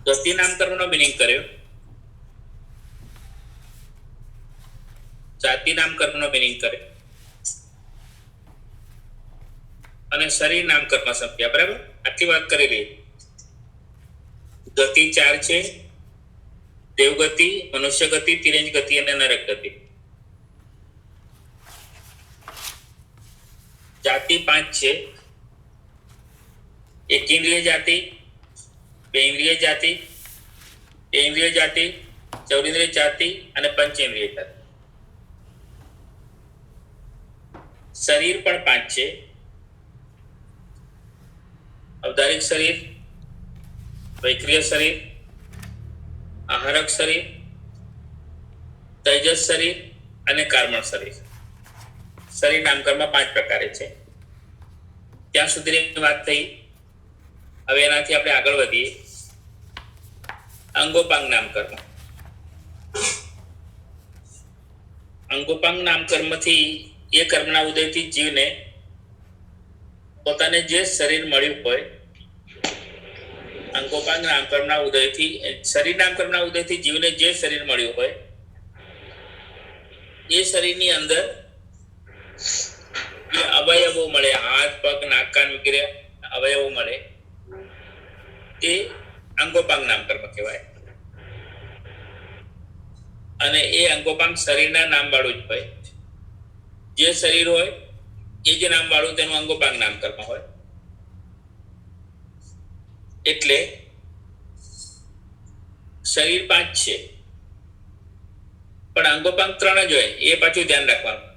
ગતિ નામકર્મનો મિનિંગ કર્યો, જાતિ નામકર્મનો મિનિંગ કર્યો અને શરીર નામકર્મ સમજ્યા. બરાબર, આટલી વાત કરેલી. ગતિ 4 છે: દેવગતિ, મનુષ્ય ગતિ, તિરંજ ગતિ અને નરક ગતિ. જાતિ 5 છે: એકેન્દ્રિય જાતિ, બેઇન્દ્રિય જાતિ, ઇન્દ્રિય જાતિ, ચૌરેન્દ્રિય જાતિ અને પંચેન્દ્રિય જાતિ. શરીર પણ 5 છે: ઔદારિક શરીર, વૈક્રિય શરીર, આહારક શરીર, તેજસ શરીર અને કાર્બન શરીર. શરીર નામકર્મ 5 પ્રકારે છે. ત્યાં સુધીની વાત થઈ. હવે એનાથી આપણે આગળ વધીએ. અંગોપાંગ નામકર્મ. અંગોપાંગ નામકર્મથી એ કર્મના ઉદયથી જીવને પોતાને જે શરીર મળ્યું હોય, અંગોપાંગ નામકર્મના ઉદયથી, શરીર નામકર્મના ઉદયથી જીવને જે શરીર મળ્યું હોય એ શરીરની અંદર જે અવયવો મળે, હાથ, પગ, નાક, કાન વગેરે અવયવો મળે, એ અંગોપાંગ નામકર્મ કહેવાય. અને એ અંગોપાંગ શરીરના નામ વાળું જ હોય. જે શરીર હોય એ જે નામ વાળું તેનું અંગોપાંગ નામકર્મ હોય. એટલે શરીર 5 છે પણ અંગોપાંગ 3 જ હોય. એ પાછું ધ્યાન રાખવાનું.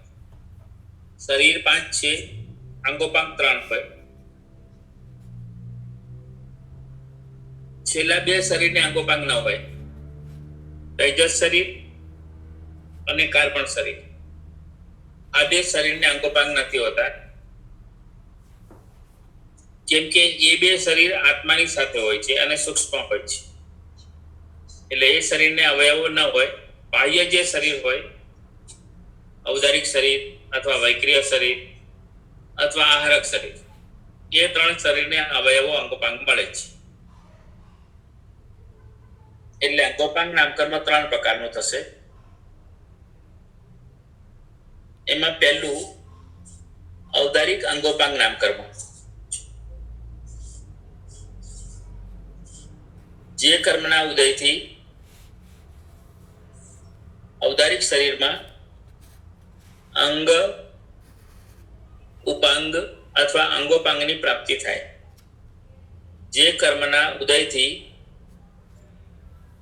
શરીર 5 છે, અંગોપાંગ 3 હોય. છેલ્લા 2 શરીરને અંગોપાંગ ન હોય: તેજસ શરીર અને કાર્બન શરીર. આ 2 શરીરને અંગોપાંગ નથી હોતા, કેમ કે એ 2 શરીર આત્માની સાથે હોય છે અને સૂક્ષ્મ હોય છે. એટલે એ શરીરને અવયવો ન હોય. બાહ્ય જે શરીર હોય, ઔદારિક શરીર અથવા વૈક્રિય શરીર અથવા આહારક શરીર, એ 3 શરીરને અવયવો અંગોપાંગ મળે છે. એટલે અંગોપાંગ નામકર્મ 3 પ્રકારનું થશે. એમાં પહેલું ઔદારિક અંગોપાંગ નામકર્મ. જે કર્મના ઉદયથી ઔદારિક શરીરમાં અંગ, ઉપાંગ અથવા અંગોપાંગની પ્રાપ્તિ થાય. જે કર્મના ઉદયથી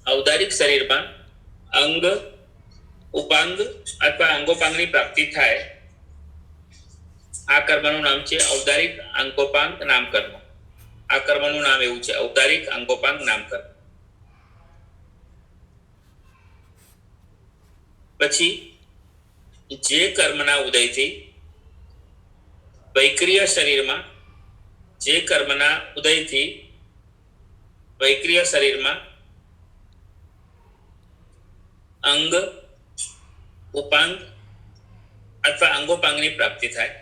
ઔદારિક શરીરમાં અંગ, ઉપાંગ અથવા અંગોપાંગની પ્રાપ્તિ થાય, આ કર્મનું નામ છે ઔદારિક અંગોપાંગ નામકર્મ. આ કર્મનું નામ એવું છે, ઔદારિક અંગોપાંગ નામકર્મ. પછી જે કર્મના ઉદયથી વૈક્રિય શરીરમાં, જે કર્મના ઉદયથી વૈક્રિય શરીરમાં અંગ, ઉપાંગ અથવા અંગોપાંગની પ્રાપ્તિ થાય,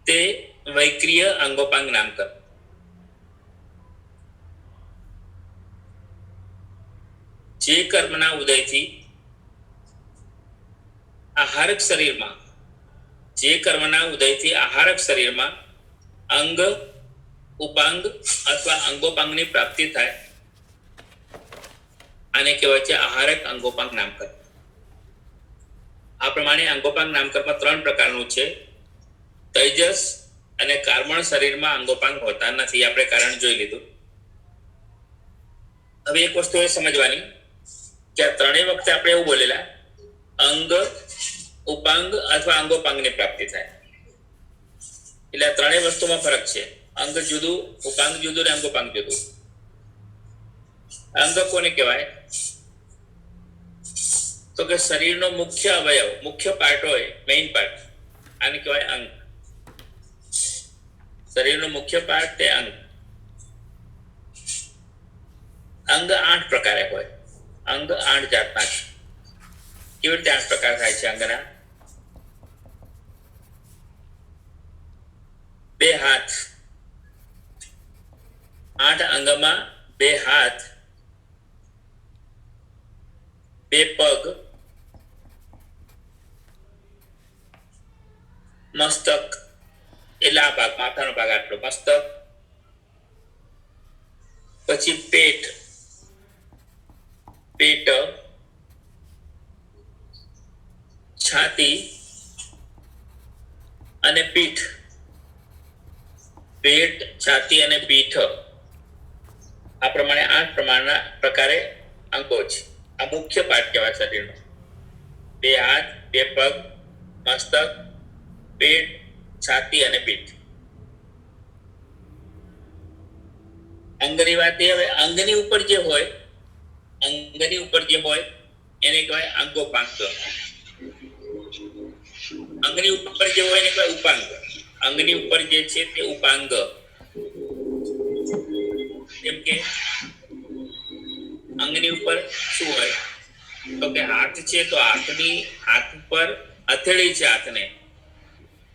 તે વૈક્રિય અંગોપાંગ નામકર્મ. જે કર્મના ઉદયથી આહારક શરીરમાં, જે કર્મના ઉદયથી આહારક શરીરમાં અંગ, ઉપાંગ અથવા અંગોપાંગની પ્રાપ્તિ થાય, આને કહેવાય છે આહારક અંગોપાંગ નામકર્મ. આ પ્રમાણે અંગોપાંગ નામકર્મ 3 પ્રકારનું છે. તેજસ અને કાર્બન શરીરમાં અંગોપાંગ હોતા નથી. આપણે કારણ જોઈ લીધું. હવે એક વસ્તુ એ સમજવાની કે આ 3 વખતે આપણે એવું બોલેલા, અંગ, ઉપાંગ અથવા અંગોપાંગની પ્રાપ્તિ થાય. એટલે આ 3 વસ્તુમાં ફરક છે. અંગ જુદું, ઉપાંગ જુદું અને અંગોપાંગ જુદું. અંગ કોને કહેવાય? તો કે શરીરનો મુખ્ય અવયવ, મુખ્ય પાર્ટ હોય, મેઇન પાર્ટ, આને કહેવાય અંગ. શરીરનો મુખ્ય પાર્ટ તે અંગ. અંગ 8 પ્રકારે હોય. અંગ 8 જાતના છે. કેવી રીતે 8 પ્રકાર થાય છે અંગના? 2 હાથ, 8 અંગમાં 2 હાથ, 2 પગ, મસ્તક એટલે આ ભાગ, માથાનો ભાગ આટલો મસ્તક, પછી પેટ, છાતી અને પીઠ. પેટ, છાતી અને પીઠ આ પ્રમાણે 8 પ્રકારે અંગો છે. આ મુખ્ય પાર્ટ કહેવાય શરીરનો. 2 હાથ, 2 પગ, મસ્તક, પેટ, છાતી અને પીઠ. અંગની વાત એ હવે અંગની ઉપર જે હોય એને કહેવાય અંગોપાંગ. અંગની ઉપર જે હોય એને કહેવાય ઉપાંગ. અંગની ઉપર જે છે તે ઉપાંગ. જેમ કે અંગની ઉપર શું હોય તો કે હાથ છે, તો હાથ ઉપર હથેળી છે, હાથને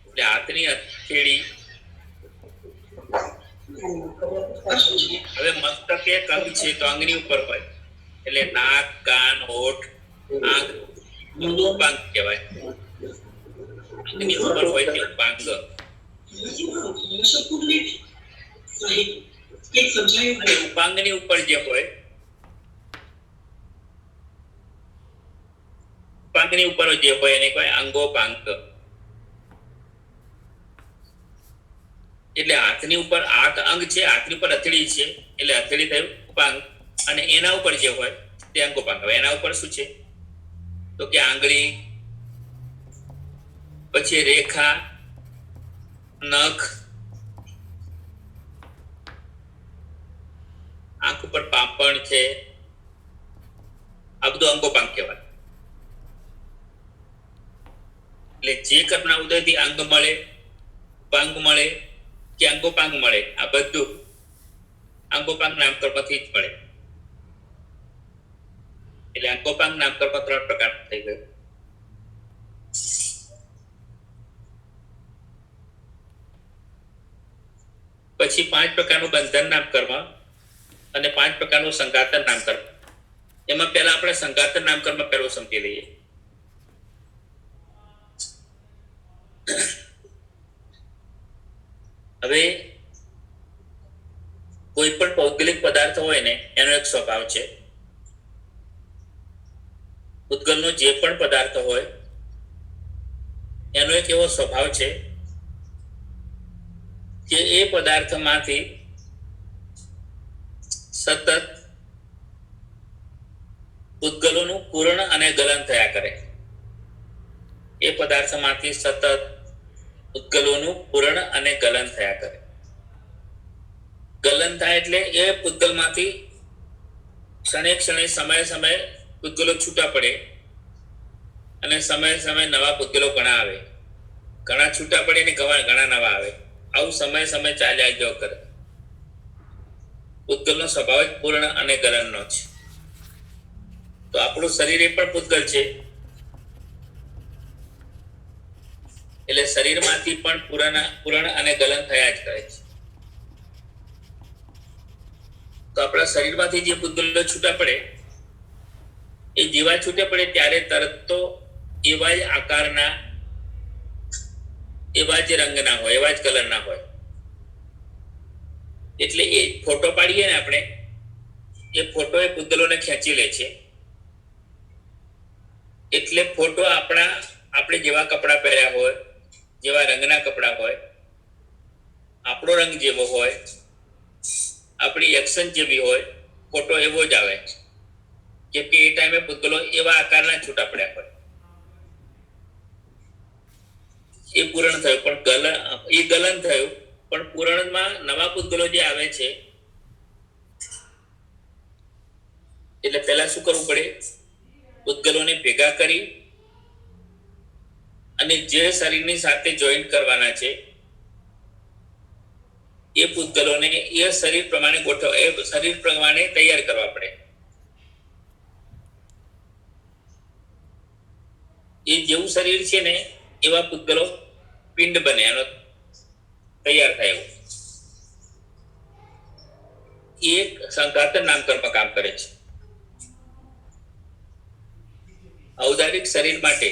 એટલે હાથની હથેળી. હવે મસ્તક એક અંગ છે તો અંગની ઉપર હોય એટલે નાક, કાન, હોઠ, આંખ ઉપાંગ કહેવાય. અંગની ઉપર હોય તે ઉપાંગ. ઉપાંગની ઉપર જે હોય, ઉપાંગની ઉપર જે હોય એને કહેવાય અંગોપાંગ. એટલે હાથની ઉપર હાથ અંગ છે, હાથની ઉપર હથેળી છે એટલે હથેળી થયું ઉપાંગ, અને એના ઉપર જે હોય તે અંગોપાંગ. હવે એના ઉપર શું છે તો કે આંગળી, પછી રેખા, નખ, આંખ ઉપર પાંપણ છે, આ બધું અંગોપાંગ કહેવાય. એટલે જે કર્મના ઉદયથી અંગ મળે, ઉપાંગ મળે કે અંગોપાંગ મળે, આ બધું અંગોપાંગ નામકર્મથી જ મળે. એટલે અંગોપાંગ નામકર્મ 3 પ્રકારનું થઈ ગયું. પછી 5 પ્રકારનું બંધન નામકર્મ અને 5 પ્રકારનું સંઘાતન નામકર્મ. એમાં પહેલા આપણે સંઘાતન નામકર્મ પહેલું સમજી લઈએ. હવે કોઈ પણ ભૌગોલિક પદાર્થ હોય ને એનો એક સ્વભાવ છે. ભૂતગલનો જે પણ પદાર્થ હોય એનો એક એવો સ્વભાવ છે કે એ પદાર્થમાંથી સતત ભૂતગલોનું પૂરણ અને ગલન થયા કરે. એ પદાર્થમાંથી સતત ભૂતગલોનું પૂરણ અને ગલન થયા કરે. ગલન થાય એટલે એ ભૂતગલમાંથી ક્ષણે ક્ષણે સમયે સમયે ભૂતગલો છૂટા પડે અને સમયે સમયે નવા ભૂતગલો ઘણા આવે, ઘણા છૂટા પડે ને ઘણા નવા આવે. આવું સમય સમય ચાલ્યા ગયો કરે. ભૂતગલનો સ્વભાવ જ પૂર્ણ અને ગલનનો છે. તો આપણું શરીર એ પણ ભૂતગલ છે એટલે શરીરમાંથી પણ પૂરણ અને ગલન થયા જ કરે છે. તો આપણા શરીરમાંથી જે ભૂતગલો છૂટા પડે એ જેવા છૂટે પડે ત્યારે તરત તો એવા જ આકારના, એવા જ રંગના હોય, એવા જ કલરના હોય. એટલે એ ફોટો પાડીએ ને આપણે, એ ફોટો એ ભૂતગલોને ખેંચી લે છે. એટલે ફોટો આપણે જેવા કપડાં પહેર્યા હોય, જેવા રંગના કપડાં હોય, આપણો રંગ જેવો હોય, આપણી એક્શન જેવી હોય, ફોટો એવો જ આવે. કેમ કે એ ટાઈમે ભૂતગલો એવા આકારના છૂટા પડ્યા હોય. એ પૂરણ થયું પણ ગલન થયું, પણ પૂરણમાં નવા ભૂતગલો જે આવે છે એટલે પહેલા શું કરવું પડે? ભૂતગલોને ભેગા કરી અને જે શરીરની સાથે જોઈન્ટ કરવાના છે એ ભૂતગલોને એ શરીર પ્રમાણે શરીર પ્રમાણે તૈયાર કરવા પડે. એ જેવું શરીર છે ને એવા ભૂતગલો પિંડ બને, એનો તૈયાર થાય. એક સંઘાતન નામકર્મ કામ કરે છે. ઔદારિક શરીર માટે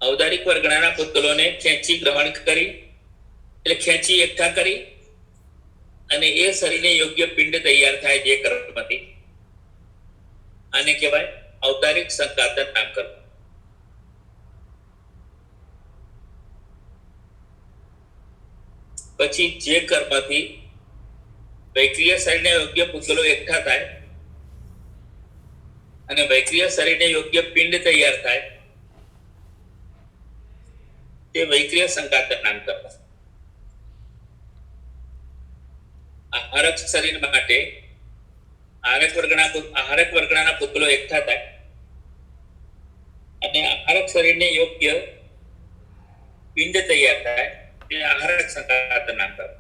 ઔદારિક વર્ગણાના પૂતગલોને ખેંચી ગ્રહણ કરી એટલે ખેંચી એકઠા કરી અને એ શરીરને યોગ્ય પિંડ તૈયાર થાય જે કર્મથી આને કહેવાય ઔદારિક સંઘાતન નામકર્મ. પછી જે કર્મથી વૈક્રિય શરીરને યોગ્ય પૂતગલો એકઠા થાય અને વૈક્રિય શરીરને યોગ્ય પિંડ તૈયાર થાય તે વૈક્રિય સંઘાતન નામકર્મ. આહારક શરીર માટે આહારક વર્ગણાના પૂતગલો એકઠા થાય અને આહારક શરીરને યોગ્ય પિંડ તૈયાર થાય તે આહારક સંઘાતન નામકર્મ.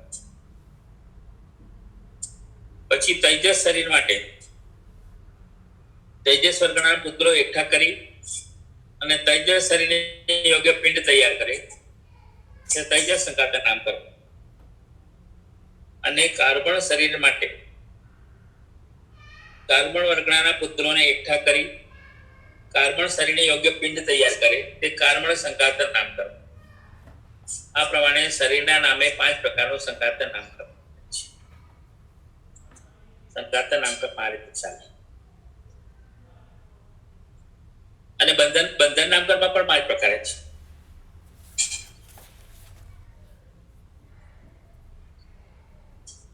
પછી તૈજસ શરીર માટે તૈજસ વર્ગના પૂતગલો એકઠા કરી અને તૈજસ શરીરને યોગ્ય પિંડ તૈયાર કરે તે તૈજસ સંઘાતન નામકર્મ. અને કાર્બન શરીર માટે કાર્બન વર્ગના પૂતગલોને એકઠા કરી કાર્બન શરીરને યોગ્ય પિંડ તૈયાર કરે તે કાર્બન સંઘાતન નામકર્મ. આ પ્રમાણે શરીરના નામે 5 પ્રકારનું સંઘાતન નામકર્મ છે. સંઘાતન નામકર્મ આ રીતે ચાલે. અને બંધન નામકર્મ પણ 5 પ્રકારે છે.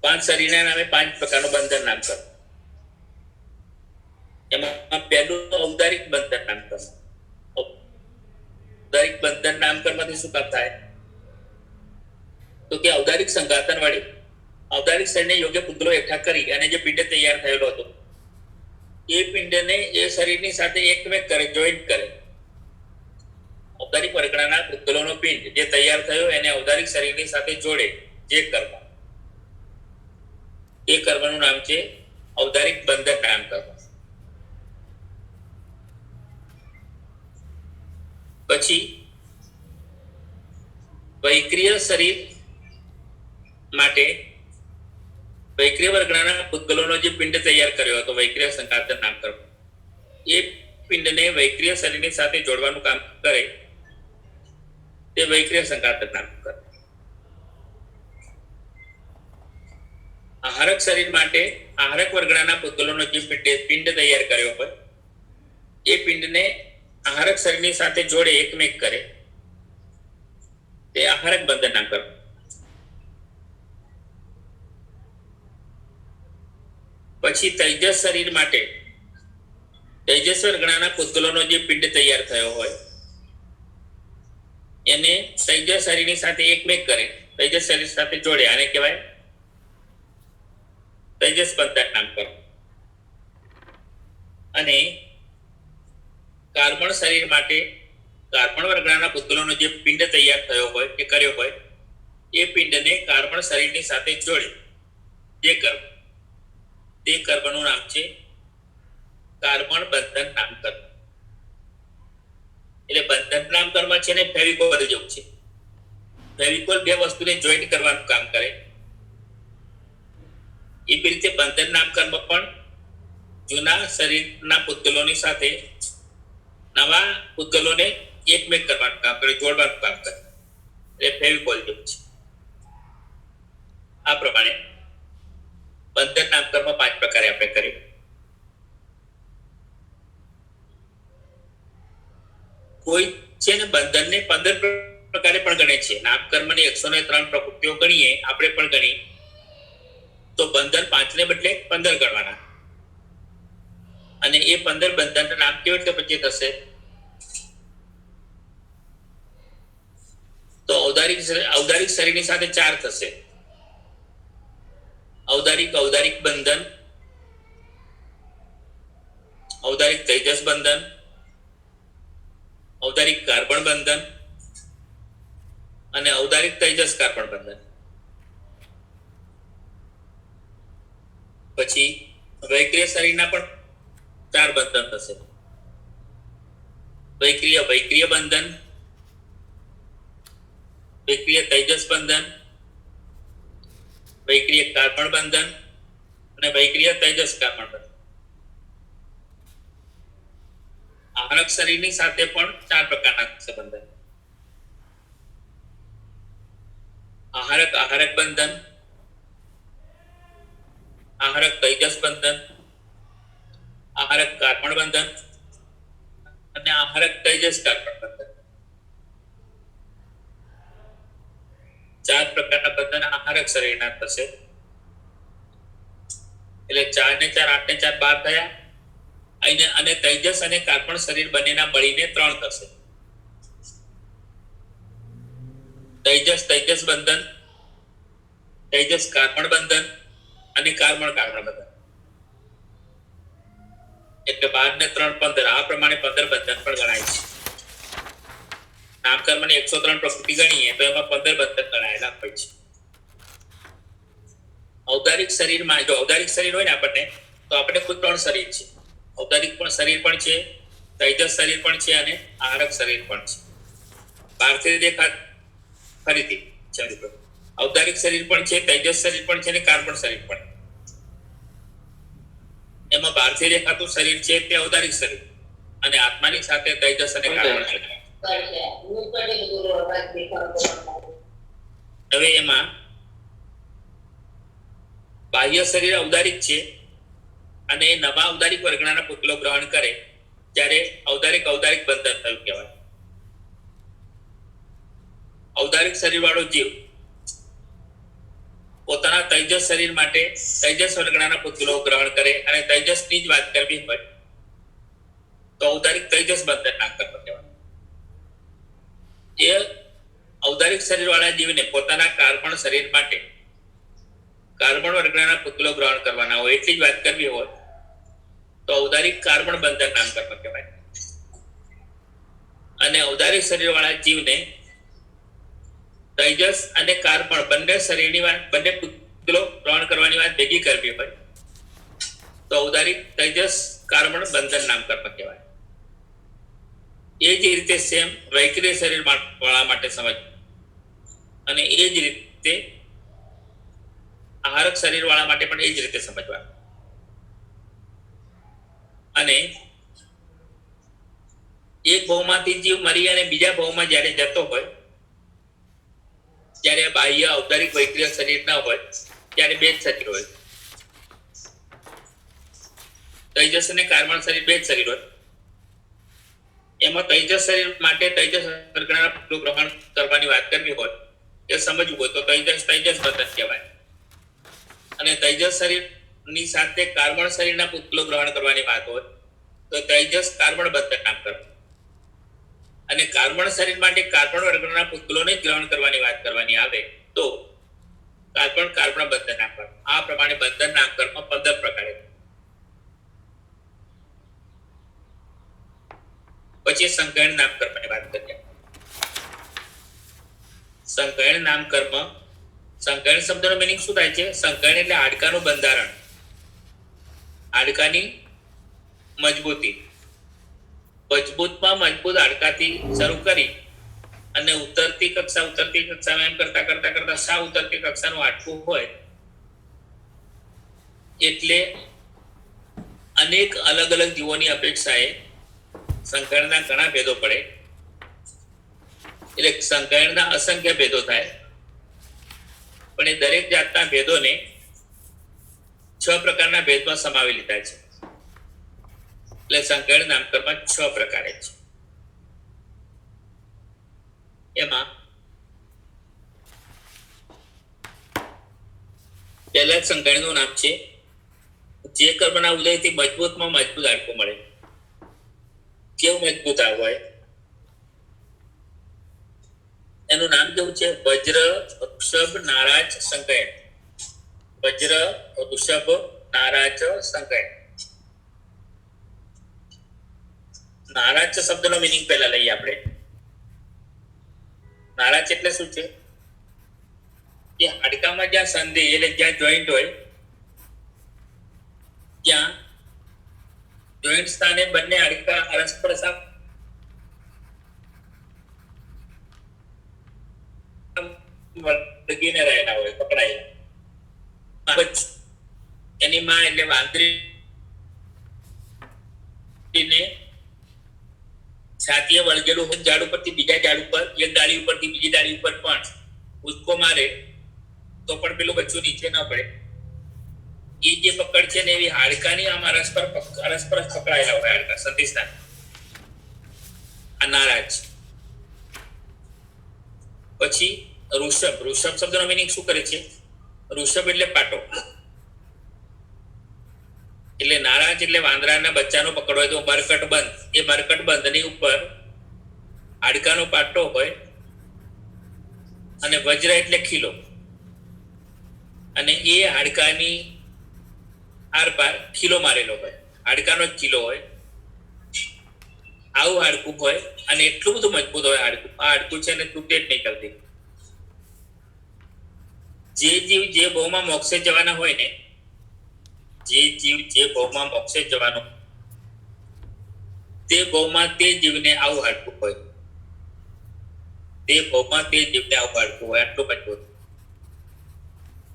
પાંચ શરીરના નામે 5 પ્રકારનું બંધન નામકર્મ. એમાં પહેલું ઔદારિક બંધન નામકર્મ. ઔદારિક બંધન નામકર્મથી શું કામ થાય તો કે ઔદારિક સંઘાતન વડે ઔદારિક શરીરને યોગ્ય પૂતગલો એકઠા કરી અને જે પિંડ તૈયાર થયેલો હતો એ પિંડને એ શરીરની સાથે એકમેક કરે, જોઈન્ટ કરે. ઔદારિક વર્ગણાના પૂતગલોનો પિંડ જે તૈયાર થયો એને ઔદારિક શરીરની સાથે જોડે જે કર્મ એ કર્મનું નામ છે ઔદારિક બંધન નામકર્મ. પછી વૈક્રિય શરીર માટે વૈક્રિય વર્ગણાના પૂતગલોનો જે પિંડ તૈયાર કર્યો હતો વૈક્રિય સંઘાતન નામકર્મ એ પિંડને વૈક્રિય શરીરની સાથે જોડવાનું કામ કરે તે વૈક્રિય સંઘાતન નામકર્મ. આહારક શરીર માટે આહારક વર્ગણાના પૂતગલોનો જે પિંડ તૈયાર કર્યો હોય એ પિંડને આહારક શરીરની સાથે જોડે એકમેક કરે તે આહારક બંધન નામકર્મ. પછી તૈજસ શરીર માટે તૈજસ વર્ગણાના પૂતગલોનો જે પિંડ તૈયાર થયો હોય એને તૈજસ શરીરની સાથે એકમેક કરે તૈજસ શરીર સાથે જોડે આને કહેવાય તૈજસ બંધન નામકર્મ. અને કાર્બન શરીર માટે કાર્બન વર્ગના પૂતગલોનો જે પિંડ તૈયાર થયો હોય કે કર્યો હોય એ પિંડને કાર્બન શરીરની સાથે જોડે જે કર્મ તે કર્મનું નામ છે કાર્બન બંધન નામકર્મ. એટલે બંધન નામકર્મ છે ને ફેવિકોલ જેવું છે. ફેવિકોલ બે વસ્તુને જોઈન્ટ કરવાનું કામ કરે એવી રીતે બંધન નામકર્મ પણ જૂના શરીરના પૂતગલોની સાથે નવા પૂતગલોને એકમેક કરવાનું કામ કરે, જોડવાનું કામ કરે. એટલે ફેવિકોલ જેવું છે. આ પ્રમાણે બંધન નામકર્મ 5 પ્રકારે આપણે કર્યું. કોઈ છે ને બંધનને 15 પ્રકારે પણ ગણે છે. નામકર્મની 103 પ્રકૃતિઓ ગણીએ આપણે પણ ગણી તો બંધન 5 ને બદલે 15 ગણવાના. અને એ 15 બંધનના નામ કેવી રીતે પછી થશે તો ઔદારિક શરીરની સાથે 4 થશે. ઔદારિક બંધન, ઔદારિક તૈજસ બંધન, ઔદારિક કાર્બન બંધન અને ઔદારિક તૈજસ કાર્બન બંધન. પછી વૈક્રિય શરીરના પણ 4 બંધન થશે. વૈક્રિય બંધન, વૈક્રિય તૈજસ બંધન, વૈક્રિય કાર્બન બંધન અને વૈક્રિય તેજસ કાર્બન બંધન. આહારક શરીરની સાથે પણ 4 પ્રકારના સંબંધન. આહારક આહારક બંધન, આહારક તેજસ બંધન, આહારક કાર્બન બંધન અને આહારક તેજસ કાર્બન બંધન. 4 પ્રકારના બંધન આહારક શરીરના થશે. એટલે 4 ને 4 8 ને 4 12 થયા. અને તેજસ અને કાર્બન શરીર બંનેના મળીને 3 થશે. તેજસ તેજસ બંધન, તેજસ કાર્બન બંધન અને કાર્બન કાર્બન બંધન. એટલે 12 ને 3 15. આ પ્રમાણે 15 બંધન પણ ગણાય છે. નામકર્મની 103 પ્રકૃતિ ગણીએ તો એમાં 15 બંધન ગણાયેલા હોય છે. ઔદારિક શરીરમાં જો ઔદારિક શરીર હોય ને આપણને, તો આપણે કુલ 3 શરીર છે. ઔદારિક પણ શરીર પણ છે, તેજસ શરીર પણ છે અને આહારક શરીર પણ છે. બહારથી દેખાત ફરીથી સમજો. ઔદારિક શરીર પણ છે, તેજસ શરીર પણ છે અને કાર્બન શરીર પણ. એમાં બહારથી દેખાતું શરીર છે તે ઔદારિક શરીર અને આત્માની સાથે તેજસ અને કાર્બન શરીર. હવે એમાં બાહ્ય શરીર ઔદારિક છે અને નવા ઔદારિક વર્ગના પુતલો ગ્રહણ કરે ત્યારે ઔદારિક ઔદારિક બંધન થયું કહેવાય. ઔદારિક શરીર વાળો જીવ પોતાના તેજસ શરીર માટે તેજસ વર્ગના પુતલો ગ્રહણ કરે અને તેજસની જ વાત કરવી હોય તો ઔદારિક તેજસ બંધન ના કર્મ કહેવાય. એ ઔદારિક શરીર વાળા જીવને પોતાના કાર્બન શરીર માટે કાર્બન વર્ગના પુતલો ગ્રહણ કરવાના હોય એટલી જ વાત કરવી હોય તો ઔદારિક કાર્બન બંધન નામ કર્મ કહેવાય. અને ઔદારિક શરીર વાળા જીવને તેજસ અને કાર્બન બંને શરીરની વાત બંને પુતલો ગ્રહણ કરવાની વાત ભેગી કરવી હોય તો ઔદારિક તેજસ કાર્બન બંધન નામ કર્મ કહેવાય. એ જ રીતે સેમ વૈક્રિય શરીર વાળા માટે સમજ અને એ જ રીતે આહારક શરીર વાળા માટે પણ એ જ રીતે સમજવા. અને એક ભાવમાંથી જીવ મરી અને બીજા ભાવમાં જ્યારે જતો હોય ત્યારે બાહ્ય ઔદારિક વૈક્રિય શરીર ના હોય ત્યારે બે જ શરીર હોય. તેજસ અને કાર્બન શરીર બે જ શરીર હોય. એમાં તેજસ શરીર માટે તેજસ વર્ગના પુતલો ગ્રહણ કરવાની વાત કરવી હોય એ સમજવું હોય તો તેજસ તેજસ બંધન કહેવાય. અને તેજસ શરીરની સાથે કાર્બન શરીરના પુતલો ગ્રહણ કરવાની વાત હોય તો તેજસ કાર્બન બંધન નામ કરવું. અને કાર્બન શરીર માટે કાર્બન વર્ગના પુતલોને ગ્રહણ કરવાની વાત કરવાની આવે તો કાર્બન કાર્બન બંધન નામ કર્મ. આ પ્રમાણે બંધન નામ કર્મ 15 પ્રકારે. પછી સંકયન નામ કર્મની વાત કરીએ. સંકયન નામ કર્મ, સંકયન શબ્દનો મીનિંગ શું થાય છે? સંકયન એટલે હાડકાનું બંધારણ, હાડકાની મજબૂતી. મજબૂતમાં મજબૂત હાડકાથી શરૂ કરી અને ઉતરતી કક્ષા એમ કરતા કરતા કરતા સાવ ઉતરતી કક્ષાનું હાડકું હોય એટલે અનેક અલગ અલગ જીવોની અપેક્ષાએ સંકયનના ઘણા ભેદો પડે. એટલે સંકયનના અસંખ્ય ભેદો થાય પણ એ દરેક જાતના ભેદોને 6 પ્રકારના ભેદમાં સમાવી લીધા છે. એટલે સંકયન નામ કર્મ 6 પ્રકારે છે. એમાં પહેલા સંકયનનું નામ છે જે કર્મના ઉદયથી મજબૂતમાં મજબૂત હાડકું મળે. કેવું મજબૂત હોય એનું નામ કેવું છે? વજ્ર વૃષભ નારાજ સંકયન. વજ્ર વૃષભ નારાજ સંકયન. નારાજ શબ્દનો મીનિંગ પહેલા લઈએ આપણે. નારાજ એટલે શું છે? કે હાડકામાં જ્યાં સંધિ એટલે જ્યાં જોઈન્ટ હોય ત્યાં જોઈન્ટ સ્થાને બંને હાડકા પરસ્પર વળગીને રહેલા હોય, પકડાયેલા. એની એની માં એટલે વાંદરીને છાતીએ વળગેલું હોય ઝાડ ઉપરથી બીજા ઝાડ ઉપર, એક ડાળી ઉપરથી બીજી ડાળી ઉપર પણ ઉચકો મારે તો પણ પેલું બચ્ચું નીચે ન પડે. એ જે પકડ છે ને એવી હાડકાની આમ અરસપર પકડાયેલા હોય હાડકા સંધિસ્થાન. આ નારાજ. પછી ઋષભ શબ્દનો મિનિંગ શું કરે છે? ઋષભ એટલે પાટો. એટલે નારાજ એટલે વાંદરાના બચ્ચાનો પકડો હોય તો મરકટ બંધ. એ મરકટ બંધની ઉપર હાડકાનો પાટો હોય અને વજ્ર એટલે ખીલો, અને એ હાડકાની આરપાર ખીલો મારેલો હોય, હાડકાનો જ ખીલો હોય. આવું હાડકું હોય અને એટલું બધું મજબૂત હોય હાડકું. આ હાડકું છે ને તૂટે જ નહીં કરતી. જે જીવ જે ભાવમાં મોક્ષે જવાના હોય ને, જે જીવ જે ભાવમાં મોક્ષે જવાનો તે ભાવમાં તે જીવને આવું હાડકું હોય. તે ભાવમાં તે જીવને આવું હાડકું હોય, આટલું મજબૂત.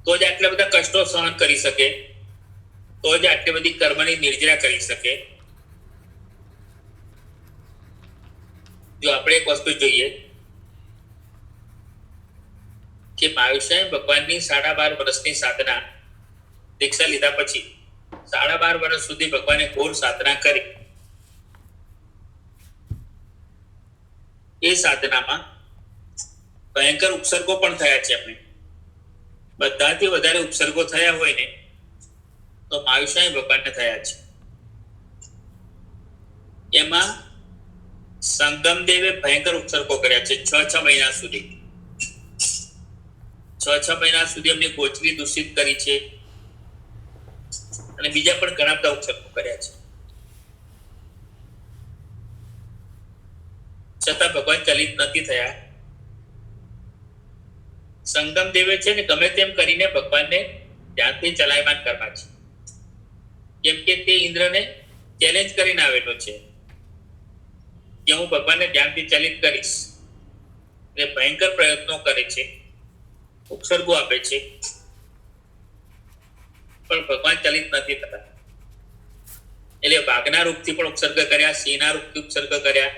તો જ આટલા બધા કષ્ટો સહન કરી શકે, તો જ આટલી બધી કર્મની નિર્જરા કરી શકે. જો આપણે એક વસ્તુ જોઈએ કે મહાવીર ભગવાનની 12.5 વર્ષની સાધના દીક્ષા લીધા પછી 12.5 વર્ષ સુધી ભગવાને ઘોર સાધના કરી. એ સાધનામાં ભયંકર ઉપસર્ગો પણ થયા છે. આપણે બધાથી વધારે ઉપસર્ગો થયા હોય ને તો મહાવીર ભગવાનને થયા છે. એમાં સંગમ દેવે ભયંકર ઉપસર્ગો કર્યા છે. 6 મહિના સુધી 6 મહિના સુધી એમની ગોચરી દૂષિત કરી છે, અને બીજા પણ ઘણા બધા ઉપસર્ગો કર્યા છે. છતાં ભગવાન ચલિત નથી થયા. સંગમ દેવે છે ને ગમે તેમ કરીને ભગવાનને ધ્યાનથી ચલાયમાન કરવા છે. કેમ કે તે ઇન્દ્રને ચેલેન્જ કરીને આવેલો છે કે હું ભગવાનને ધ્યાનથી ચલિત કરીશ. એ ભયંકર પ્રયત્નો કરે છે, ઉપસર્ગો આપે છે, પણ ભગવાન ચલિત નથી થતા. એટલે વાઘના રૂપથી પણ ઉપસર્ગ કર્યા, સિંહના રૂપથી ઉપસર્ગ કર્યા,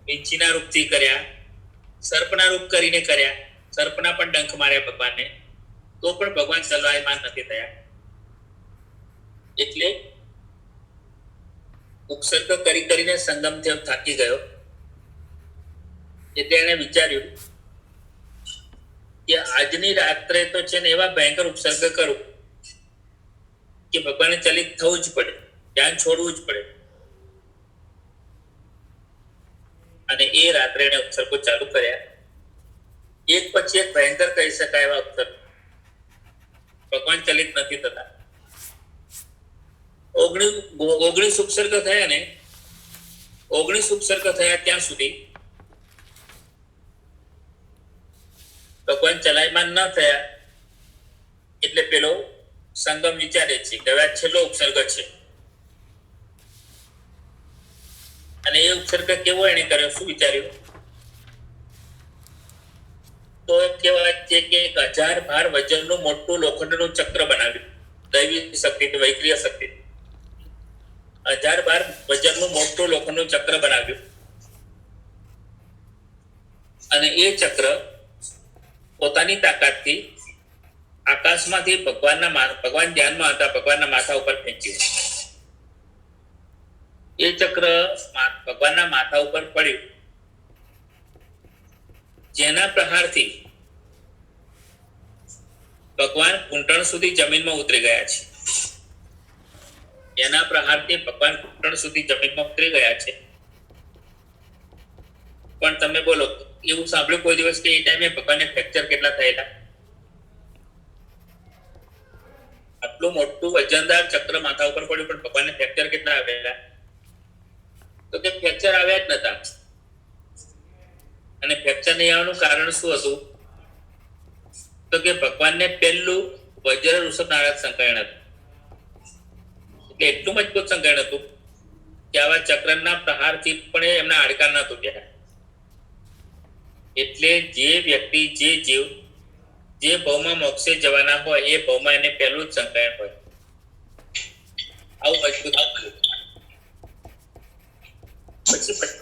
વીંછીના રૂપથી કર્યા, સર્પના રૂપ કરીને કર્યા. સર્પના પણ ડંખ માર્યા ભગવાનને, તો પણ ભગવાન ચલાયમાન નથી થયા. એટલે ઉપસર્ગ કરીને સંગમ દેવ થાકી ગયો. એટલે એને વિચાર્યું કે આજની રાત્રે તો છે ને એવા ભયંકર ઉપસર્ગ કરું કે ભગવાનને ચલિત થવું જ પડે, ધ્યાન છોડવું જ પડે. અને એ રાત્રે એને ઉપસર્ગો ચાલુ કર્યા. એક પછી એક ભયંકર કહી શકાય એવા ઉપસર્ગ. ભગવાન ચલિત નથી થતા. 19 ઉપસર્ગ થયા ને, 19 ઉપસર્ગ થયા ત્યાં સુધી ભગવાન ચલાયમાન ન થયા. એટલે પેલો સંગમ વિચારે છે કે હવે છેલ્લો ઉપસર્ગ છે, અને એ ઉપસર્ગ કેવો એને કર્યો, શું વિચાર્યું? તો કહેવાય છે કે 1000 ભાર વજનનું મોટું લોખંડનું ચક્ર બનાવ્યું. દૈવી શક્તિ, વૈક્રિય શક્તિ. 1000 ભાર વજનનું મોટું લોખંડનું ચક્ર બનાવ્યું, અને એ ચક્ર પોતાની તાકાતથી આકાશમાંથી ભગવાન ધ્યાનમાં હતા, ભગવાનના માથા ઉપર ફેંક્યું. એ ચક્ર ભગવાનના માથા ઉપર પડ્યું, જેના પ્રહારથી ભગવાન ઘૂંટણ સુધી જમીનમાં ઉતરી ગયા છે. એના પ્રહારથી ભગવાન ઘૂંટણ સુધી જમીનમાં ઉતરી ગયા છે. પણ તમે બોલો, એવું સાંભળ્યું કોઈ દિવસ કે એ ટાઈમે ભગવાનને ફ્રેક્ચર કેટલા થયેલા? આટલું મોટું વજનદાર ચક્ર માથા ઉપર પડ્યું, પણ ભગવાનને ફ્રેક્ચર કેટલા આવેલા? તો કે ફ્રેક્ચર આવ્યા જ નતા. અને ફ્રેક્ચર નહીં આવવાનું કારણ શું હતું? તો કે ભગવાનને પહેલું વજ્ર ઋષભ નારાજ સંકળાયણ હતું. એટલે એટલું મજબૂત સંકળાયણ હતું કે આવા ચક્રના પ્રહારથી પણ એમના હાડકા ન તૂટ્યા. એટલે જે વ્યક્તિ, જે જીવ જે ભાવમાં મોક્ષે જવાના હોય એ ભાવમાં એને પહેલું જ સંકળાયણ હોય. આવું મજબૂત થયું.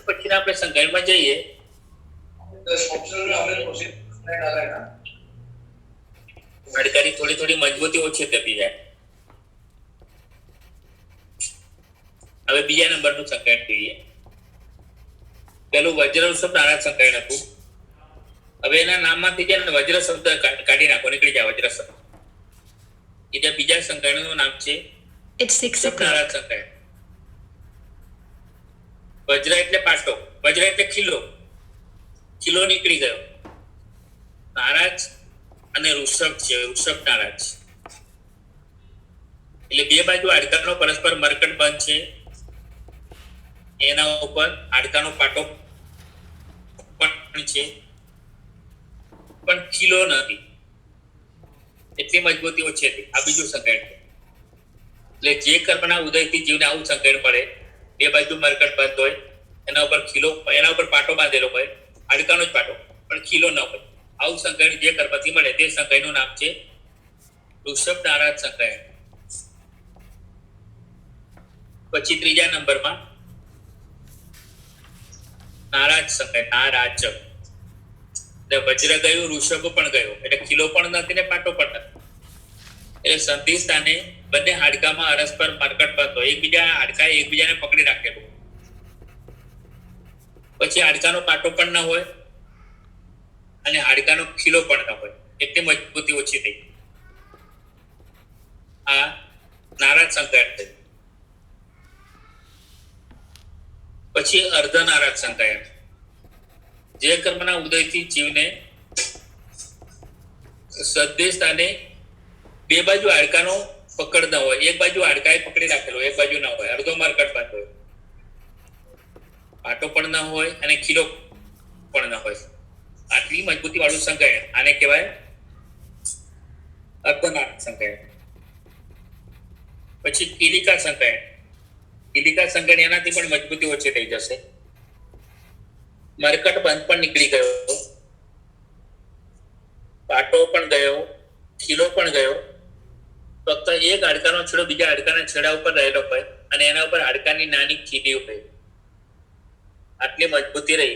પછીના આપણે સંકળાયમાં જઈએ હાડકાની થોડી થોડી મજબૂતી ઓછી થતી જાય. હવે બીજા નંબરનું સંકળાય જોઈએ. પેલું વજ્ર શબ્દ નારાજ સંકળાય હતું. હવે એના નામમાંથી છે ને વજ્ર શબ્દ કાઢી નાખો, નીકળી જાય વજ્ર શબ્દ. એટલે બીજા સંકળાયનું નામ છે નારાજ સંકળાય. વજ્ર એટલે પાટો, વજ્ર એટલે ખીલો, ખીલો નીકળી ગયો. નારાજ અને ઋષભ છે, ઋષભ નારાજ. એટલે બે બાજુ હાડકાનો પરસ્પર મરકટ બંધ છે. એના ઉપર હાડકાનો પાટો પણ છે, પણ ખીલો નથી. એટલી મજબૂતી ઓછી હતી. આ બીજું સંકળાય. એટલે જે કર્મના ઉદયથી જીવને આવું સંકળાય મળે, બે બાજુ મરકટ બંધ હોય, એના ઉપર ખીલો, એના ઉપર પાટો બાંધેલો હોય, હાડકાનો જ પાટો, પણ ખીલો ન હોય. આવું સંકળાય જે કર્મથી મળે તે સંકળાયનું નામ છે ઋષભ નારાજ સંકળાય. પછી ત્રીજા નંબરમાં નારાજ સંકળાય. નારાજ એટલે વજ્ર ગયું, ઋષભ પણ ગયો, એટલે ખીલો પણ નથી ને પાટો પણ નથી. એટલે સંધિ સ્થાને બંને હાડકામાં અરસ્પર મરકટ બંધ હોય, એકબીજા હાડકા એકબીજાને પકડી રાખેલું. પછી હાડકાનો પાટો પણ ન હોય અને હાડકાનો ખીલો પણ ન હોય, એટલી મજબૂતી ઓછી થઈ. આ નારાજ સંકળાય થઈ. પછી અર્ધ નારાજ સંકળાય. જે કર્મના ઉદયથી જીવને સદ્ય સ્થાને બે બાજુ હાડકાનો પકડ ન હોય, એક બાજુ હાડકાએ પકડી રાખેલો, એક બાજુ ના હોય, અડધો મરકટ બંધ હોય, પાટો પણ ન હોય અને ખીલો પણ ન હોય. આટલી મજબૂતી વાળું સંકળાય, આને કહેવાય અર્ધનારાજ સંકળાય. પછી કિલિકા સંકળાય. કિલિકા સંકળાય એનાથી પણ મજબૂતી ઓછી થઈ જશે. મરકટ બંધ પણ નીકળી ગયો, પાટો પણ ગયો, ખીલો પણ ગયો. ફક્ત એક હાડકાનો છેડો બીજા હાડકાના છેડા ઉપર રહેલો હોય અને એના ઉપર હાડકાની નાની ખીલી હોય. આટલી મજબૂતી રહી.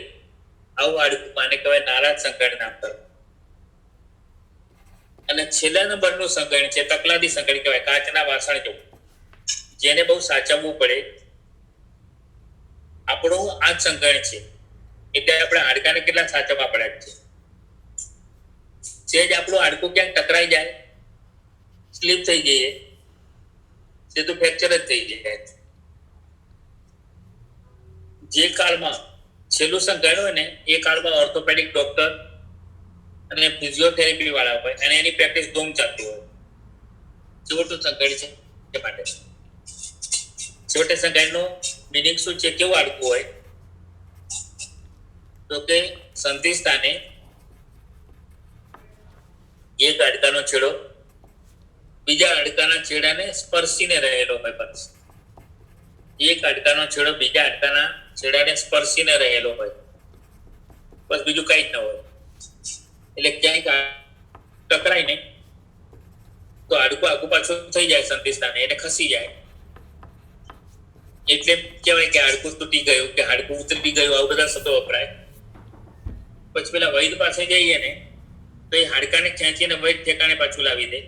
આવું હાડકું આને કહેવાય નારાજ સંકળાય નામ પર. અને છેલ્લા નંબરનું સંકળાય છે તકલાદી સંકળાય કહેવાય. કાચના વાસણ જેવું, જેને બહુ સાચવવું પડે. આપણું આ જ સંકળાય છે. એટલે આપણે હાડકાને કેટલા સાચવવા પડે છે. જે જ આપણું હાડકું ક્યાંક ટકરાઈ જાય, સ્લીપ થઈ જઈએ, સીધું ફ્રેક્ચર જ થઈ જાય. જે કાળમાં છેલ્લું સંકળાય હોય ને એ કાળમાં ઓર્થોપેડિક ડોક્ટર અને ફિઝિયોથેરાપી વાળા હોય અને એની પ્રેક્ટિસ ધૂમ ચાલતી હોય. છેવટું સંકળાય છે એ માટે. છેવટે સંકળાયનું મિનિંગ શું છે? કેવું હાડકું હોય તો કે સંધિ સ્થાને એક હાડકાનો છેડો બીજા હાડકાના છેડાને સ્પર્શીને રહેલો હોય. બસ એક હાડકાનો છેડો બીજા હાડકાના છેડાને સ્પર્શીને રહેલો હોય, બસ બીજું કઈ જ ન હોય. એટલે ક્યાંક ટકરાય ને તો હાડકું આગુ પાછું થઈ જાય સંધિ સ્થાને, એટલે ખસી જાય. એટલે કહેવાય કે હાડકું તૂટી ગયું કે હાડકું ઉતરી ગયું, આવા બધા શબ્દો વપરાય. પછી પેલા વૈદ પાસે જઈએ ને તો એ હાડકાને ખેંચીને વૈદ ઠેકાણે પાછું લાવી દે.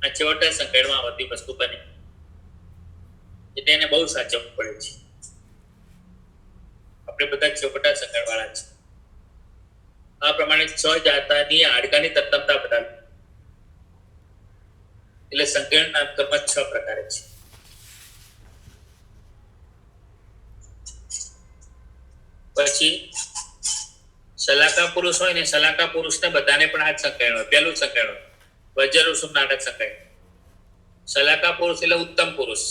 આ છેવટે સંકળાયમાં આવતી વસ્તુ બને. એટલે એને બહુ સાચવવું પડે છે. આપણે બધા છેવટા સંકળાયવાળા છે. આ પ્રમાણે 6 જાતની હાડકાની તત્તમતા બતાવી. એટલે સંકળાય નામકર્મ 6 પ્રકારે છે. પછી સલાકા પુરુષ હોય ને, સલાકા પુરુષને બધાને પણ આ જ સંકળાય હોય. પહેલું સંકળાય વજ્ર ઋષભ નાટક સંકળાય. સલાકા પુરુષ એટલે ઉત્તમ પુરુષ.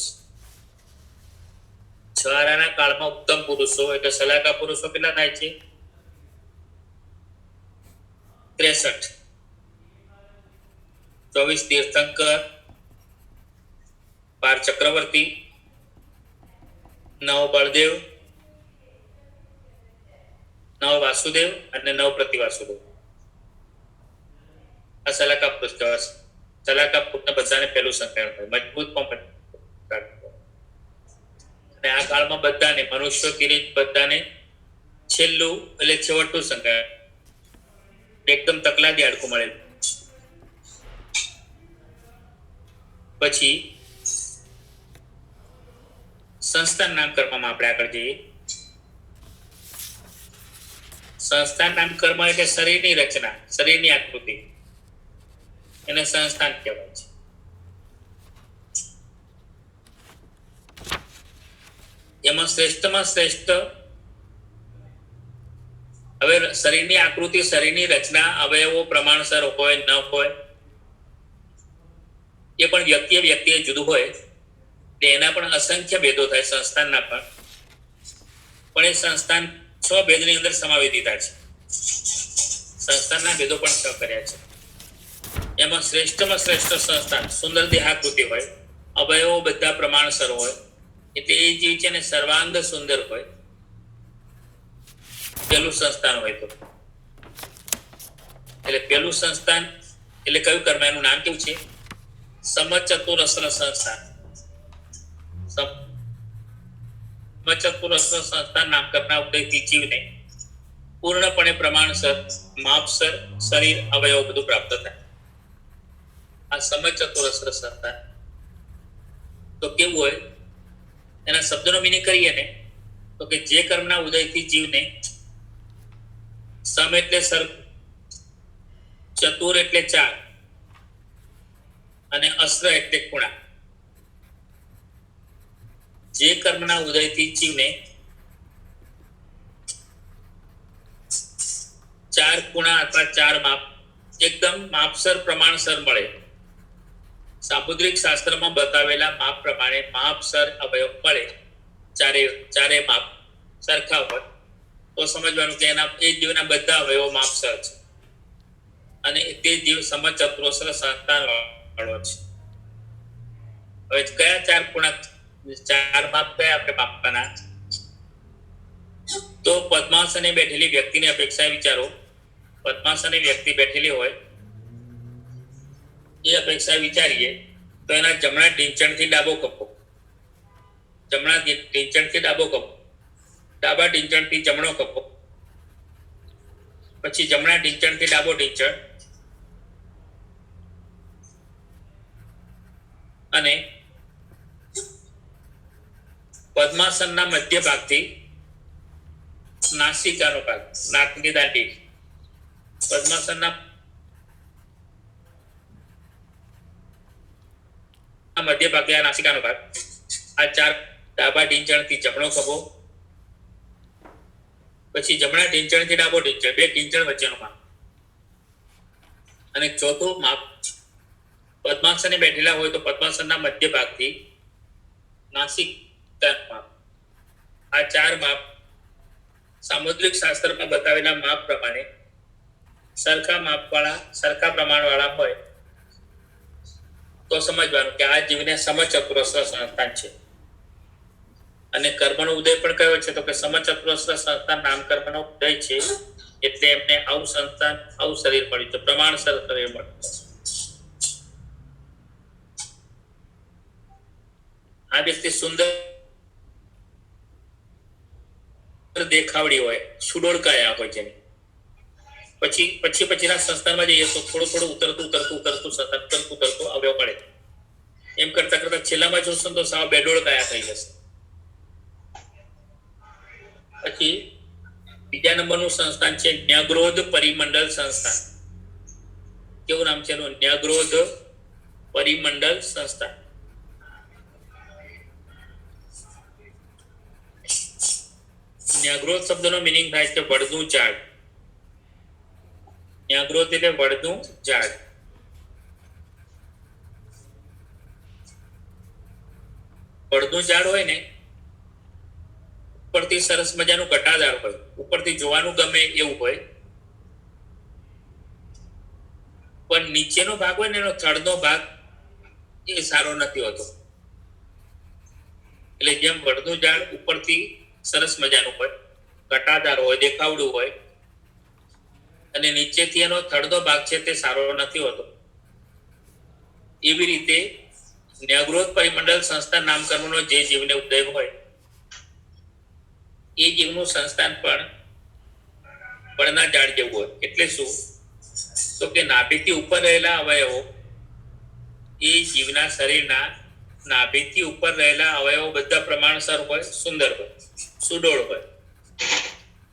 6 આરાના કાળમાં ઉત્તમ પુરુષો એટલે સલાકા પુરુષો કેટલા થાય છે? 63. 24 તીર્થંકર, 12 ચક્રવર્તી, 9 બળદેવ, 9 વાસુદેવ અને 9 પ્રતિવાસુદેવ. આ સલાકા પુરુષ કહેવાય. ચલાકા પુરુષને બધાને પહેલું સંકરણ હોય, મજબૂત પણ. અને આ કાળમાં બધાને મનુષ્યોથી બધાને છેલ્લું એટલે છેવટનું સંકરણ, એકદમ તકલાદી હાડકું મળેલું. પછી સંસ્થાન નામકર્મમાં આપણે આગળ જઈએ. સંસ્થાન નામકર્મ એટલે શરીરની રચના, શરીરની આકૃતિ, એને સંસ્થાન કહેવાય છે. એમાં શ્રેષ્ઠમાં શ્રેષ્ઠ, હવે શરીરની આકૃતિ, શરીરની રચના, અવયવો પ્રમાણસર હોય ન હોય એ પણ વ્યક્તિએ જુદું હોય, એના પણ અસંખ્ય ભેદો થાય સંસ્થાનના પણ એ સંસ્થાન 6 ભેદની અંદર સમાવી દીધા છે. સંસ્થાનના ભેદો પણ 6 કર્યા છે. એમાં શ્રેષ્ઠમાં શ્રેષ્ઠ સંસ્થાન સુંદર દેહાકૃતિ હોય, અવયવો બધા પ્રમાણસર હોય, એટલે એ જીવ છે ને સર્વાંગ સુંદર હોય, પેલું સંસ્થાન હોય. તો એટલે પેલું સંસ્થાન એટલે કયું કર્મ, એનું નામ કેવું છે? સમચતુરસ્ર સંસ્થાન. સમચતુરસ્ર સંસ્થાન નામ કરનાર ઉદયથી જીવને પૂર્ણપણે પ્રમાણસર માપસર શરીર અવયવ બધું પ્રાપ્ત થાય. આ સમચતુરસ્ર સંસ્થાન તો કેવું હોય, એના શબ્દનો મિનિંગ કરીએ ને તો કે જે કર્મના ઉદયથી જીવને સમ એટલે સર, ચતુર એટલે 4 અને અસ્ત્ર એટલે ખૂણા. જે કર્મના ઉદયથી જીવને 4 ખૂણા અથવા 4 માપ એકદમ માપસર પ્રમાણસર મળે. સામુદ્રિક શાસ્ત્રમાં બતાવેલા માપ પ્રમાણે માપસર અવયવ મળે, ચારે માપ સરખા હોય તો સમજવાનું કે એના એ જીવના બધા અવયવો માપસર છે અને તે જીવ સમચતુરસ્ર સંસ્થાન વાળો છે. હવે કયા 4 ખૂણા, 4 માપ કયા આપણે માપવાના? તો પદ્માસને બેઠેલી વ્યક્તિની અપેક્ષા વિચારો. પદ્માસને વ્યક્તિ બેઠેલી હોય એ અપેક્ષા વિચારીએ તો એના જમણા ઢીંચણથી ડાબો કપો, જમણા ઢીંચણથી ડાબો કપો, ડાબા ઢીંચણથી જમણો કપો, પછી જમણા ઢીંચણથી ડાબો ઢીંચણ, અને પદ્માસનના મધ્ય ભાગથી નાસિકાનો ભાગ, નાકની દાંડી, પદ્માસનના મધ્ય ભાગે આ નાસિકાનો ભાગ, આ 4 ડાબા ઢીંચણથી જમણો ખભો, પછી જમણા ઢીંચણથી ડાબો ઢીંચણ, 2 ઢીંચણ વચ્ચેનો માપ, અને ચોથું માપ પદ્માસને બેઠેલા હોય તો પદ્માસનના મધ્ય ભાગથી નાસિકાનો માપ. આ 4 માપ સામુદ્રિક શાસ્ત્રમાં બતાવેલા માપ પ્રમાણે સરખા માપવાળા, સરખા પ્રમાણવાળા હોય તો સમજવાનું કે આ જીવને સમચતુરસ્ર સંસ્થાન છે. અને કર્મનો ઉદય પણ કયો છે તો કે સમચતુરસ્ર સંસ્થાન નામ કર્મનો ઉદય છે, એટલે એમને આવું સંસ્થાન, આવું શરીર મળ્યું છે, પ્રમાણસર શરીર મળ્યું. આ વ્યક્તિ સુંદર દેખાવડી હોય, સુડોળકાયા હોય જેની, પછીના સંસ્થાનમાં જઈએ તો થોડું ઉતરતું સંસ્થાન અવયવ મળે. એમ કરતા છેલ્લામાં જોશો તો સાવ બેડોળકાયા થઈ જશે. પછી બીજા નંબરનું સંસ્થાન છે ન્યગ્રોધ પરિમંડળ સંસ્થાન. કેવું નામ છે એનું? ન્યગ્રોધ પરિમંડળ સંસ્થાન. ન્યગ્રોધ શબ્દનો મિનિંગ થાય છે વડનું ઝાડ. ન્યગ્રોધ એટલે વડનું ઝાડ. વડનું ઝાડ હોય ને, ઉપરથી સરસ મજાનું ઘટાદાર હોય, ઉપરથી જોવાનું ગમે એવું હોય, પણ નીચેનો ભાગ હોય ને એનો થડનો ભાગ એ સારો નથી હોતો. એટલે જેમ વડનું ઝાડ ઉપરથી સરસ મજાનું હોય, ઘટાદાર હોય, દેખાવડું હોય, અને નીચેથી એનો થડનો ભાગ છે તે સારો નથી હોતો, એવી રીતે ન્યાગ્રોધ પરિમંડળ સંસ્થાન નામકર્મનો જે જીવને ઉદય હોય એ જીવનું સંસ્થાન પણ પડના ઝાડ જેવું હોય. એટલે શું? તો કે નાભીથી ઉપર રહેલા અવયવો એ જીવના શરીરના નાભીથી ઉપર રહેલા અવયવો બધા પ્રમાણસર હોય, સુંદર હોય, સુડોળ હોય,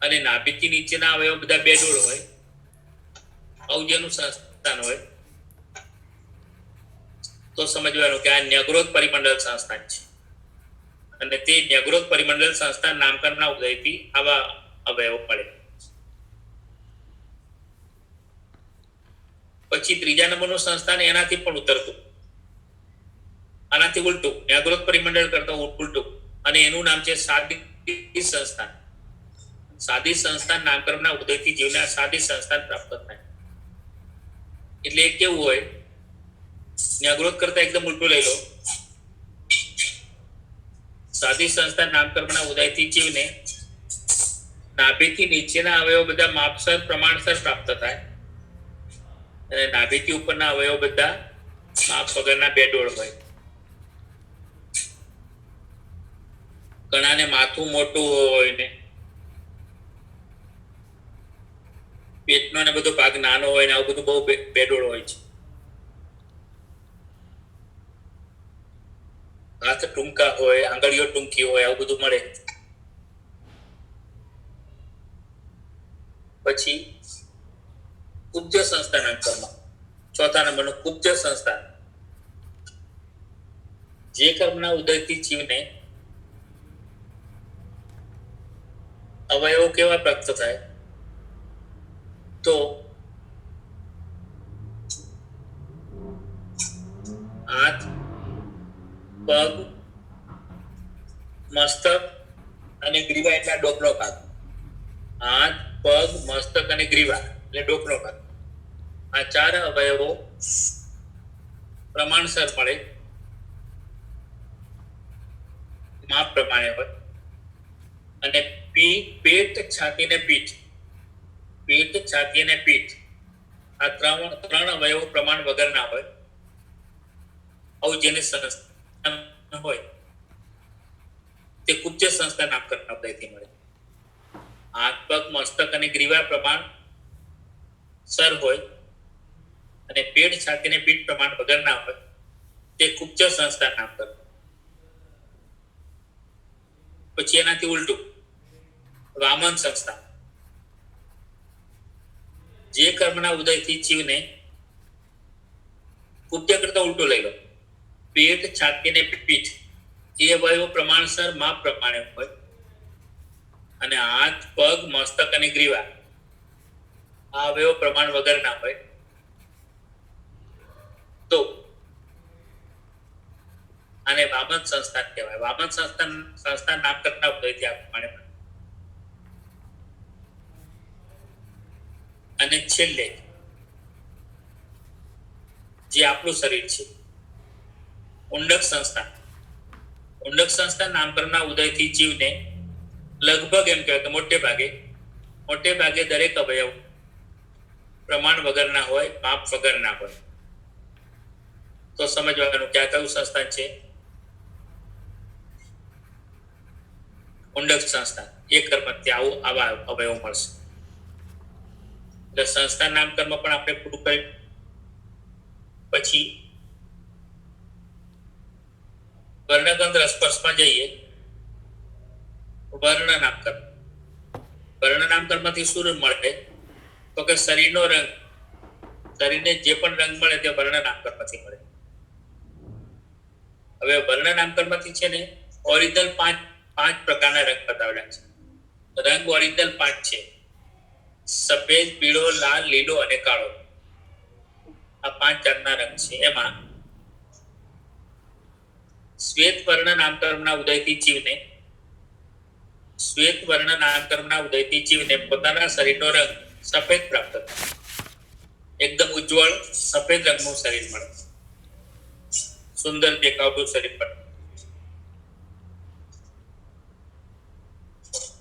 અને નાભીથી નીચેના અવયવો બધા બેડોળ હોય, આવું જેનું સંસ્થાન હોય તો સમજવાનું કે આ ન્યગ્રોધ પરિમંડળ સંસ્થાન છે. અને તે ન્યગ્રોધ પરિમંડળ સંસ્થાન નામકરણના ઉદયથી આવા અવયવો મળે. પછી ત્રીજા નંબરનું સંસ્થાન એનાથી પણ ઉતરતું, આનાથી ઉલટું, ન્યાગ્રોધ પરિમંડળ કરતા ઉલટું, અને એનું નામ છે સાદી સંસ્થાન. સાદી સંસ્થાન નામકરણના ઉદયથી જીવને સાદી સંસ્થાન પ્રાપ્ત થાય. એટલે એ કેવું હોય? ન્યાગ્રોધ કરતા એકદમ ઉલટું લઈ લો. સાદી સંસ્થાન નામકર્મના ઉદયથી જીવને નાભીથી નીચેના અવયવો બધા માપસર પ્રમાણસર પ્રાપ્ત થાય, અને નાભીથી ઉપરના અવયવો બધા માપ વગરના બેડોળ હોય. ઘણાને માથું મોટું હોય ને પેટનો ને બધો ભાગ નાનો હોય ને આવું બધું બહુ બેડોળ હોય છે. હાથ ટૂંકા હોય, આંગળીઓ ટૂંકી હોય, આવું બધું મળે. પછી કુબ્જ સંસ્થાન નામકર્મ, ચોથા નંબરનું કુબ્જ સંસ્થાન. જે કર્મના ઉદયથી જીવને અવયવો કેવા પ્રાપ્ત થાય? તો હાથ, પગ, મસ્તક અને ગ્રીવા એટલે ડોકનો ભાગ. હાથ, પગ, મસ્તક અને ગ્રીવા એટલે ડોકનો ભાગ. આ ચાર અવયવો પ્રમાણસર મળે, માપ પ્રમાણે હોય. અને પેટ, છાતી ને પીઠ, પેટ, છાતી અને પીઠ આ ત્રણ અવયવો પ્રમાણ વગરના હોય. આવું જેને સંસ્થાન હોય તે કુબ્જ સંસ્થાન નામકર્ણના ઉદયથી મળે. હાથ, પગ, મસ્તક અને ગ્રીવા પ્રમાણ સર હોય અને પેટ, છાતી અને પીઠ પ્રમાણ વગરના હોય તે કુબ્જ સંસ્થાન નામકર્ણ. પછી એનાથી ઉલટું વામન સંસ્થાન. જે કર્મના ઉદયથી જીવને કુબ્જ કરતા ઉલટું લઈ લો. પેટ, છાતી અને પીઠ એ અવયવો પ્રમાણસર માપ પ્રમાણે હોય, અને હાથ, પગ, મસ્તક અને ગ્રીવા આ અવયવો પ્રમાણ વગરના હોય તો આને વામન સંસ્થાન કહેવાય. વામન સંસ્થાન નામકર્ણના ઉદયથી આ પ્રમાણે. અને છેલ્લે જે આપણું શરીર છે, ઉંડક સંસ્થાન. ઉંડક સંસ્થાન નામકર્ણના ઉદયથી જીવને લગભગ એમ કહેવાય કે મોટે ભાગે દરેક અવયવ પ્રમાણ વગરના હોય, માપ વગરના હોય. તો સમજવાનું કે આ કયું સંસ્થાન છે? ઉંડક સંસ્થાન. એ કર્મથી આવા અવયવ મળશે. એટલે સંસ્થાન નામકર્મ પણ આપણે પૂરું કર્યું. પછી વર્ણગંધ સ્પર્શમાં જઈએ. વર્ણ નામકર્મ. વર્ણ નામકર્મથી શું મળે? તો કે શરીરનો રંગ, શરીરને જે પણ રંગ મળે તે વર્ણ નામકર્મથી મળે. હવે વર્ણ નામકર્મથી છે ને ઓરિજિનલ પાંચ પ્રકારના રંગ બતાવેલા છે. રંગ ઓરિજિનલ 5 છે: સફેદ, પીળો, લાલ, લીલો અને કાળો. આ 5 જાતના રંગ છે. એમાં શ્વેત વર્ણ નામકર્મના ઉદયથી જીવને પોતાના શરીરનો રંગ સફેદ પ્રાપ્ત થાય. એકદમ ઉજ્જવળ સફેદ રંગનું શરીર મળે, સુંદર દેખાવતું શરીર મળે.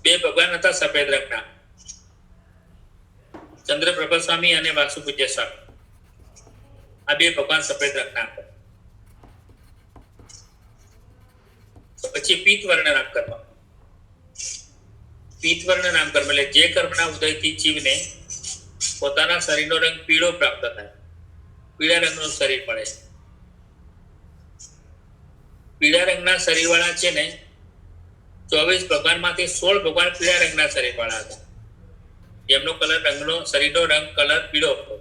2 ભગવાન હતા સફેદ રંગના, ચંદ્રપ્રભા સ્વામી અને વાસુપૂજ્ય સ્વામી. આ 2 ભગવાન સફેદ રંગના હતા. પછી પીત વર્ણ નામકર્મ. પીત વર્ણ નામકર્મ એટલે જે કર્મના ઉદયથી જીવને પોતાના શરીરનો રંગ પીળો પ્રાપ્ત થાય, પીળા રંગનું શરીર મળે. પીળા રંગના શરીર વાળા છે ને 24 ભગવાનમાંથી 16 ભગવાન પીળા રંગના શરીર વાળા હતા, જેમનો કલર રંગનો શરીરનો રંગ કલર પીળો હતો.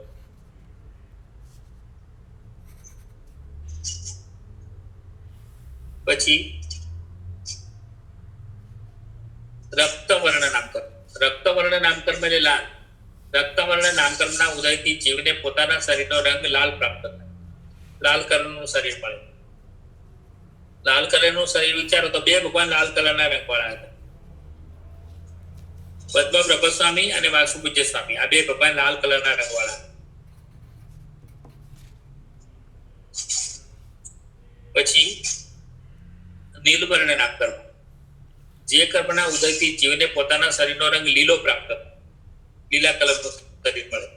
પછી રક્તવર્ણ નામકર્મ. રક્તવર્ણ નામકર્મ એટલે લાલ. રક્તવર્ણ નામકર્મના ઉદયથી જીવને પોતાના શરીરનો રંગ લાલ પ્રાપ્ત થાય, લાલ કલરનું શરીર મળે. લાલ કલરનું શરીર વિચારો તો 2 ભગવાન લાલ કલરના રંગ વાળા હતા, પદ્મપ્રભ સ્વામી અને વાસુપૂજ્ય સ્વામી. આ 2 ભગવાન લાલ કલરના રંગ વાળા. પછી નીલવર્ણ નામકર્મ. જે કર્મના ઉદયથી જીવને પોતાના શરીરનો રંગ લીલો પ્રાપ્ત થાય, લીલા કલરનું શરીર મળે.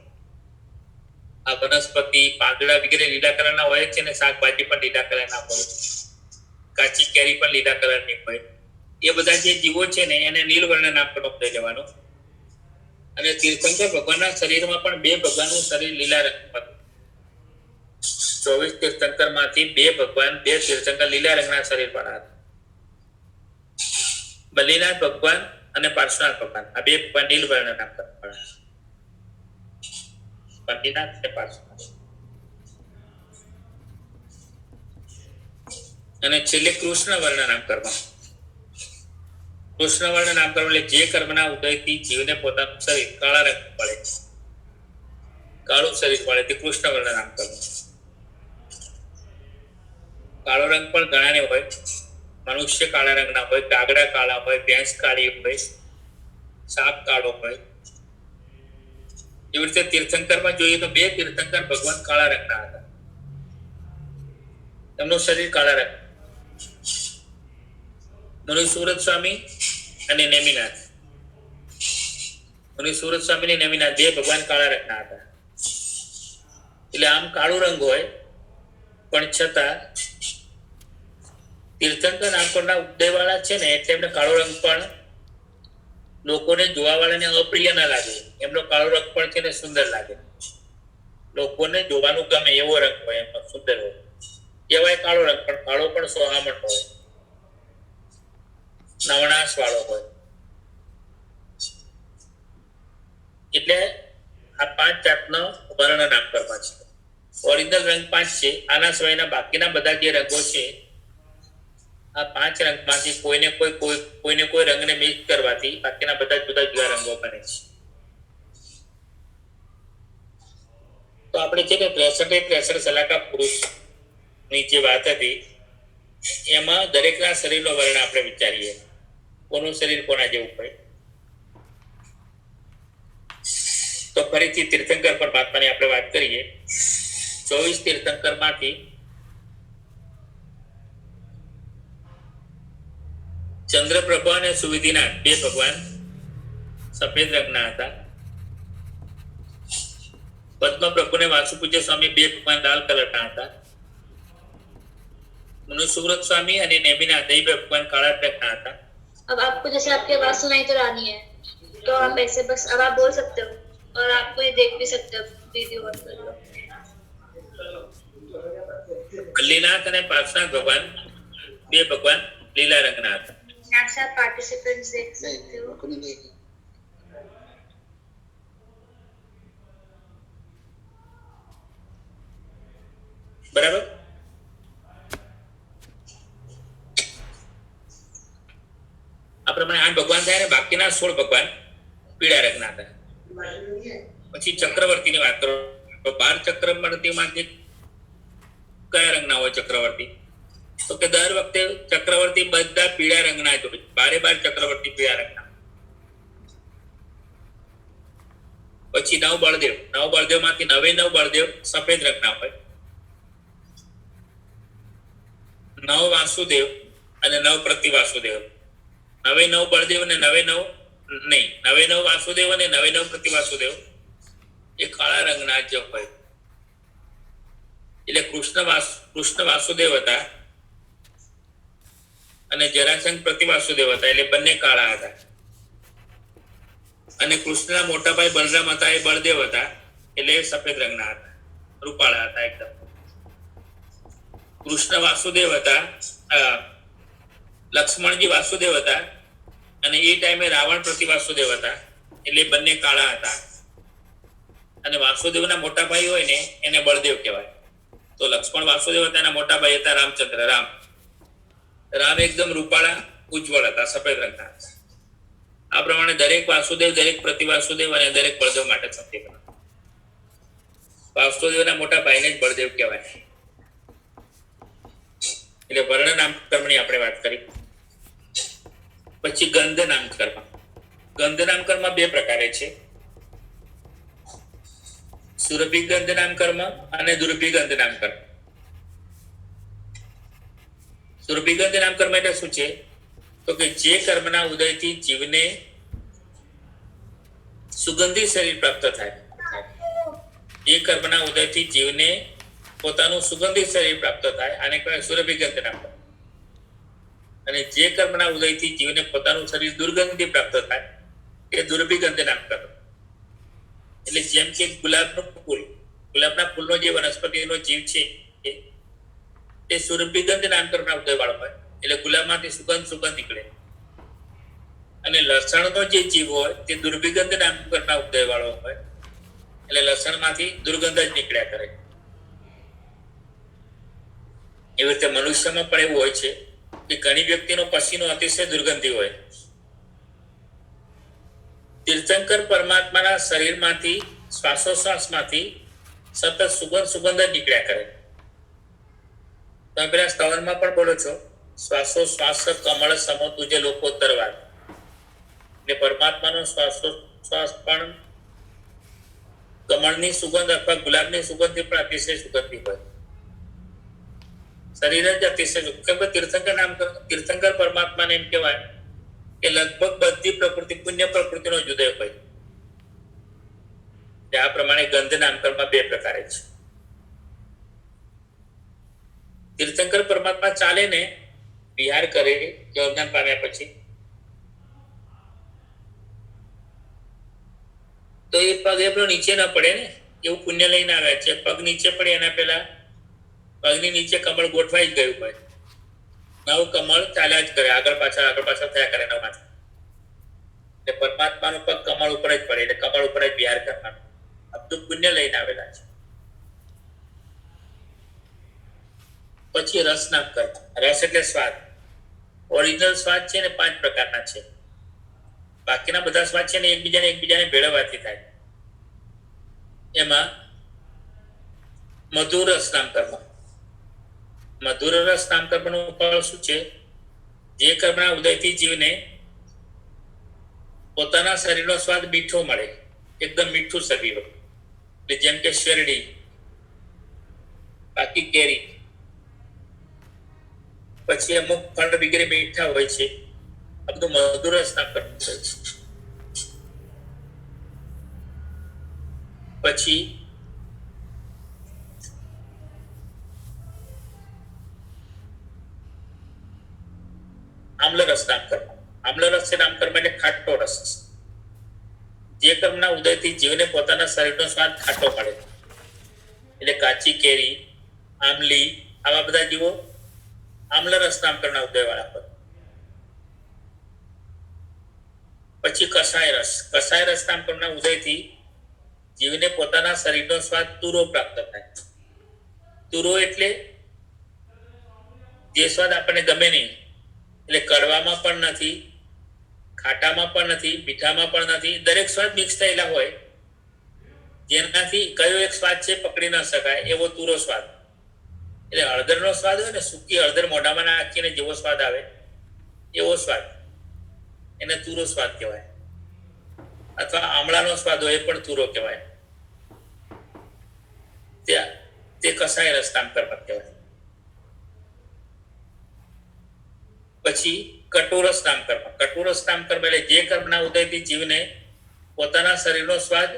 આ વનસ્પતિ પાંદડા વગેરે લીલા કલરના હોય છે ને શાકભાજી પણ લીલા કલરના હોય, કાચી કેરી પણ લીલા કલરની હોય. એ બધા જે જીવો છે ને એને નીલવર્ણ નામકર્મ થઈ જવાનો. અને તીર્થંકર ભગવાનના શરીરમાં પણ 2 ભગવાનનું શરીર લીલા રંગમાં. 24 તીર્થંકર માંથી 2 ભગવાન 2 તીર્થંકર લીલા રંગના શરીર વાળા હતા. બલિનાથ ભગવાન અને પાર્શ્વનાથ ભગવાન આ 2 ભગવાન નીલવર્ણ નામકર્મ વાળા. બલિનાથ અને પાર્શ્વનાથ. અને છેલ્લે કૃષ્ણ વર્ણ નામકર્મ. કૃષ્ણ વર્ણ નામકર્મ એટલે જે કર્મના ઉદયથી જીવને પોતાનું શરીર કાળા રંગ મળે, કાળું શરીર મળે તે કૃષ્ણ વર્ણ નામકર્મ. કાળો રંગ પણ ઘણાને હોય. મનુષ્ય કાળા રંગના હોય, કાગડા કાળા હોય, ભેંસ કાળી હોય, સાપ કાળો હોય. એવી રીતે તીર્થંકરમાં જોઈએ તો 2 તીર્થંકર ભગવાન કાળા રંગના હતા, તેમનું શરીર કાળા રંગ. મુનિ સુરત સ્વામી અને નેમિનાથ. મુનિ સુરત સ્વામી અને નેમિનાથ 2 ભગવાન કાળા રંગના હતા. એટલે આમ કાળો રંગ હોય પણ છતાં તીર્થંકર નામકર્મના ઉદય વાળા છે ને એટલે એમને કાળો રંગ પણ લોકોને જોવા વાળાને અપ્રિય ના લાગે. એમનો કાળો રંગ પણ છે ને સુંદર લાગે, લોકોને જોવાનું ગમે એવો રંગ હોય, એમનો સુંદર હોય. કહેવાય કાળો રંગ, પણ કાળો પણ સોહામણ હોય, નવણાશ વાળો હોય. એટલે આ 5 જાતનો વર્ણ નામકર્મ છે. ઓરિજિનલ રંગ 5 છે. આના સિવાયના બાકીના બધા જે રંગો છે આ 5 રંગમાંથી કોઈને કોઈ રંગને મિક્સ કરવાથી બાકીના બધા જુદા જુદા રંગો બને છે. તો આપણે છે કે 63 સલાકા પુરુષ ની જે વાત હતી એમાં દરેકના શરીરનો વર્ણ આપણે વિચારીએ, કોનું શરીર કોના જેવું હોય. તો ફરીથી તીર્થંકર પરમાત્માની આપણે વાત કરીએ. 24 તીર્થંકર માંથી ચંદ્રપ્રભ અને સુવિધિનાથ 2 ભગવાન સફેદ રંગના હતા. પદ્મપ્રભુ ને વાસુપૂજ્ય સ્વામી 2 ભગવાન લાલ કલરના હતા. मुनि सूरत स्वामी અને નેમિનાથ 2 ભગવાન કાળા રંગના હતા. अब आपको जैसे आपकी आवाज सुनाई तो रानी है तो आप ऐसे बस अब आप बोल सकते हो और आपको ये देख भी सकते हो वीडियो ऑन कर लो. બલિનાથ અને પાર્શ્વનાથ ભગવાન 2 ભગવાન લીલા રંગના હતા. यहाँ से आप पार्टिसिपेंट्स देख सकते हो. બરાબર. આ પ્રમાણે 8 ભગવાન થયા અને બાકીના 16 ભગવાન પીળા રંગના હતા. પછી ચક્રવર્તીની વાત કરો તો 12 ચક્રવર્તીમાંથી કયા રંગના હોય ચક્રવર્તી? તો કે દર વખતે ચક્રવર્તી બધા પીળા રંગના જ હોય. 12 ચક્રવર્તી પીળા રંગના. પછી 9 બળદેવ. 9 બળદેવમાંથી 9 બળદેવ સફેદ રંગના હોય. 9 વાસુદેવ અને 9 પ્રતિવાસુદેવ. 9 બળદેવ અને 9 વાસુદેવ અને 9 પ્રતિવાસુદેવ એ કાળા રંગના જ હોય. એટલે કૃષ્ણ વાસુદેવ હતા અને જરાસંઘ પ્રતિ વાસુદેવ હતા એટલે બંને કાળા હતા. અને કૃષ્ણના મોટા ભાઈ બલરામ હતા એ બળદેવ હતા એટલે એ સફેદ રંગના હતા, રૂપાળા હતા એકદમ. કૃષ્ણ વાસુદેવ હતા, લક્ષ્મણજી વાસુદેવ હતા અને એ ટાઈમે રાવણ પ્રતિ વાસુદેવ હતા એટલે બંને કાળા હતા. અને વાસુદેવના મોટા ભાઈ હોય ને એને બળદેવ કહેવાય. તો લક્ષ્મણ વાસુદેવ હતા, એના મોટા ભાઈ હતા રામચંદ્ર, રામ એકદમ રૂપાળા ઉજ્જવળ હતા, સફેદ રંગના હતા. આ પ્રમાણે દરેક વાસુદેવ, દરેક પ્રતિવાસુદેવ અને દરેક બળદેવ માટે સત્ય. વાસુદેવના મોટા ભાઈને જ બળદેવ કહેવાય. એટલે વર્ણ નામકર્મની આપણે વાત કરી. પછી ગંધ નામકર્મ. ગંધ નામકર્મ બે પ્રકારે છે, સુરભિગંધ નામકર્મ અને દુર્ભિગંધ નામકર્મ. સુરભિગંધ નામકર્મ એટલે શું છે? તો કે જે કર્મના ઉદયથી જીવને સુગંધી શરીર પ્રાપ્ત થાય, જે કર્મના ઉદયથી જીવને પોતાનું સુગંધી શરીર પ્રાપ્ત થાય આને કહેવાય સુરભિગંધ નામકર્મ. અને જે કર્મના ઉદયથી જીવને પોતાનું શરીર દુર્ગંધી પ્રાપ્ત થાય એ દુર્ભિગંધ નામકર્મ. એટલે જેમ કે ગુલાબનું ફૂલ, ગુલાબના ફૂલનો જે વનસ્પતિનો જીવ છે એ સુરભિગંધ નામકર્મના ઉદય વાળો હોય એટલે ગુલાબમાંથી સુગંધ નીકળે. અને લસણનો જે જીવ હોય તે દુર્ભિગંધ નામકર્મના ઉદય વાળો હોય એટલે લસણમાંથી દુર્ગંધ જ નીકળ્યા કરે. એવી રીતે મનુષ્યમાં પણ એવું હોય છે કે ઘણી વ્યક્તિનો પસીનો અતિશય દુર્ગંધી હોય. તીર્થંકર પરમાત્માના શરીરમાંથી શ્વાસોશ્વાસમાંથી સતત સુગંધ જ નીકળ્યા કરે. તમે પેલા સ્તવનમાં પણ બોલો છો, શ્વાસોશ્વાસ કમળ સમો તુજે લોકોત્તરવાદ. એટલે પરમાત્માનો શ્વાસોશ્વાસ પણ કમળની સુગંધ અથવા ગુલાબની સુગંધથી પણ અતિશય સુગંધી હોય. શરીર જ અતિશય તીર્થંકર પરમાત્માને એમ કહેવાય કે લગભગ બધી પ્રકૃતિ પુણ્ય પ્રકૃતિનો જુદો હોય. આ પ્રમાણે ગંધ નામકર્મ બે પ્રકારે છે. તીર્થંકર પરમાત્મા ચાલે ને વિહાર કરે જ્ઞાન પામ્યા પછી, તો એ પગ એમનો નીચે ના પડે ને, એવું પુણ્ય લઈને આવ્યા છે. પગ નીચે પડે એના પહેલા પગની નીચે કમળ ગોઠવાઈ જ ગયું હોય, નવું કમળ ચાલ્યા જ કરે, આગળ પાછળ થયા કરે નવમાંથી. એટલે પરમાત્માનો પગ કમળ ઉપર જ પડે એટલે કમળ ઉપર જ વિહાર કરવાનો. બધું પુણ્ય લઈને આવેલા છે. પછી રસ નામકર્મ. રસ એટલે સ્વાદ. ઓરિજિનલ સ્વાદ છે ને 5 પ્રકારના છે. બાકીના બધા સ્વાદ છે ને એકબીજાને ભેળવવાથી થાય. એમાં મધુર રસ નામકર્મ. મધુર રસ નામકર્મનું ફળ શું છે? જે કર્મના ઉદયથી જીવને પોતાના શરીરનો સ્વાદ મીઠો મળે, એકદમ મીઠું શરીર હોય. એટલે જેમ કે શેરડી, બાકી કેરી, પછી અમુક ફળ વગેરે મીઠા હોય છે. આ બધું મધુર રસ નામકર્મ છે. પછી આમ્લ રસ નામકર્મ. આમ્લ રસ છે નામકર્મ એટલે ખાટો રસ. જે કર્મના ઉદયથી જીવને પોતાના શરીરનો સ્વાદ ખાટો મળે એટલે કાચી કેરી, આમલી, આવા બધા જીવો આમ્લ રસ નામકર્મના ઉદય વાળા હોય. પછી કસાય રસ. કસાય રસ નામકર્મના ઉદયથી જીવને પોતાના શરીરનો સ્વાદ તુરો પ્રાપ્ત થાય. તુરો એટલે જે સ્વાદ આપણને ગમે નહીં, એટલે કડવામાં પણ નથી, ખાટામાં પણ નથી, મીઠામાં પણ નથી, દરેક સ્વાદ મિક્સ થયેલા હોય, જેનાથી કયો એક સ્વાદ છે પકડી ન શકાય એવો તુરો સ્વાદ. એટલે હળદરનો સ્વાદ હોય ને, સૂકી હળદર મોઢામાં નાખીને જેવો સ્વાદ આવે એવો સ્વાદ, એને તુરો સ્વાદ કહેવાય. અથવા આમળાનો સ્વાદ હોય એ પણ તુરો કહેવાય. તે કસાય રસ નામકર્મ કહેવાય. પછી કટોરસ નામકર્મ. કટોરસ નામકર્મ એટલે જે કર્મના ઉદયથી જીવને પોતાના શરીરનો સ્વાદ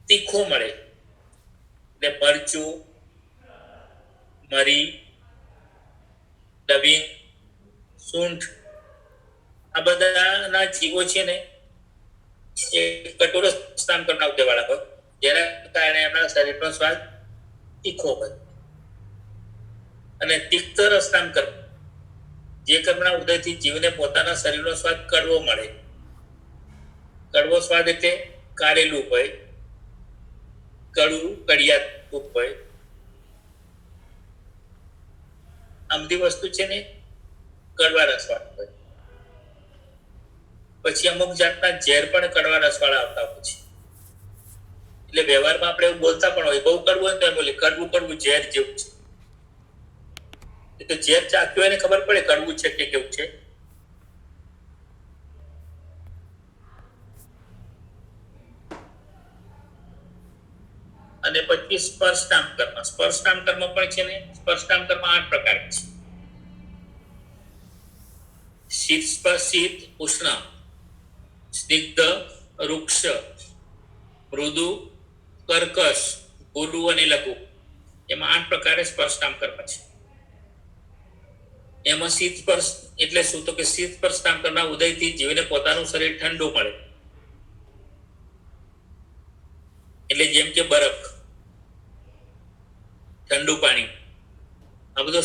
તીખો મળે, એટલે મરચું, મરી, લવિંગ, સૂંઠ, આ બધાના જીવો છે ને એ કઠોર સ્નાન કરના ઉદયવાળા હોય, જેના કારણે એમના શરીરનો સ્વાદ તીખો હોય. અને તિક્ત રસનામ કર્મ, જે કર્મના ઉદયથી જીવને પોતાના શરીરનો સ્વાદ કડવો મળે. કડવો સ્વાદ એટલે કારેલું હોય, કડવું કડિયાતું હોય. આ બધી વસ્તુ છે ને કડવા રસવાળા હોય. પછી અમુક જાતના ઝેર પણ કડવા રસવાળા આવતા હોય છે. એટલે વ્યવહારમાં આપણે એવું બોલતા પણ હોય, બહુ કડવું હોય તો બોલે કડવું કડવું ઝેર જેવું છે. એટલે ઝેર ચાખ્યું એને ખબર પડે કડવું છે કે કેવું છે. અને પછી સ્પર્શનામ કર્મ. સ્પર્શનામ કર્મ પણ છે ને, સ્પર્શનામ કર્મ 8 પ્રકાર છે. શીત સ્પર્શિત ઉષ્ણ, સ્નિગ્ધ, રૂક્ષ, મૃદુ, કર્કશ, ગુરુ અને લઘુ, એમાં 8 પ્રકારે સ્પર્શનામ કર્મ છે. એમાં શીત સ્પર્શ એટલે શું? તો કે શીત સ્પર્શનામ કર્મના ઉદયથી જીવને પોતાનું શરીર ઠંડુ મળે. એટલે જેમ કે બરફ, ઠંડુ પાણી, આ બધો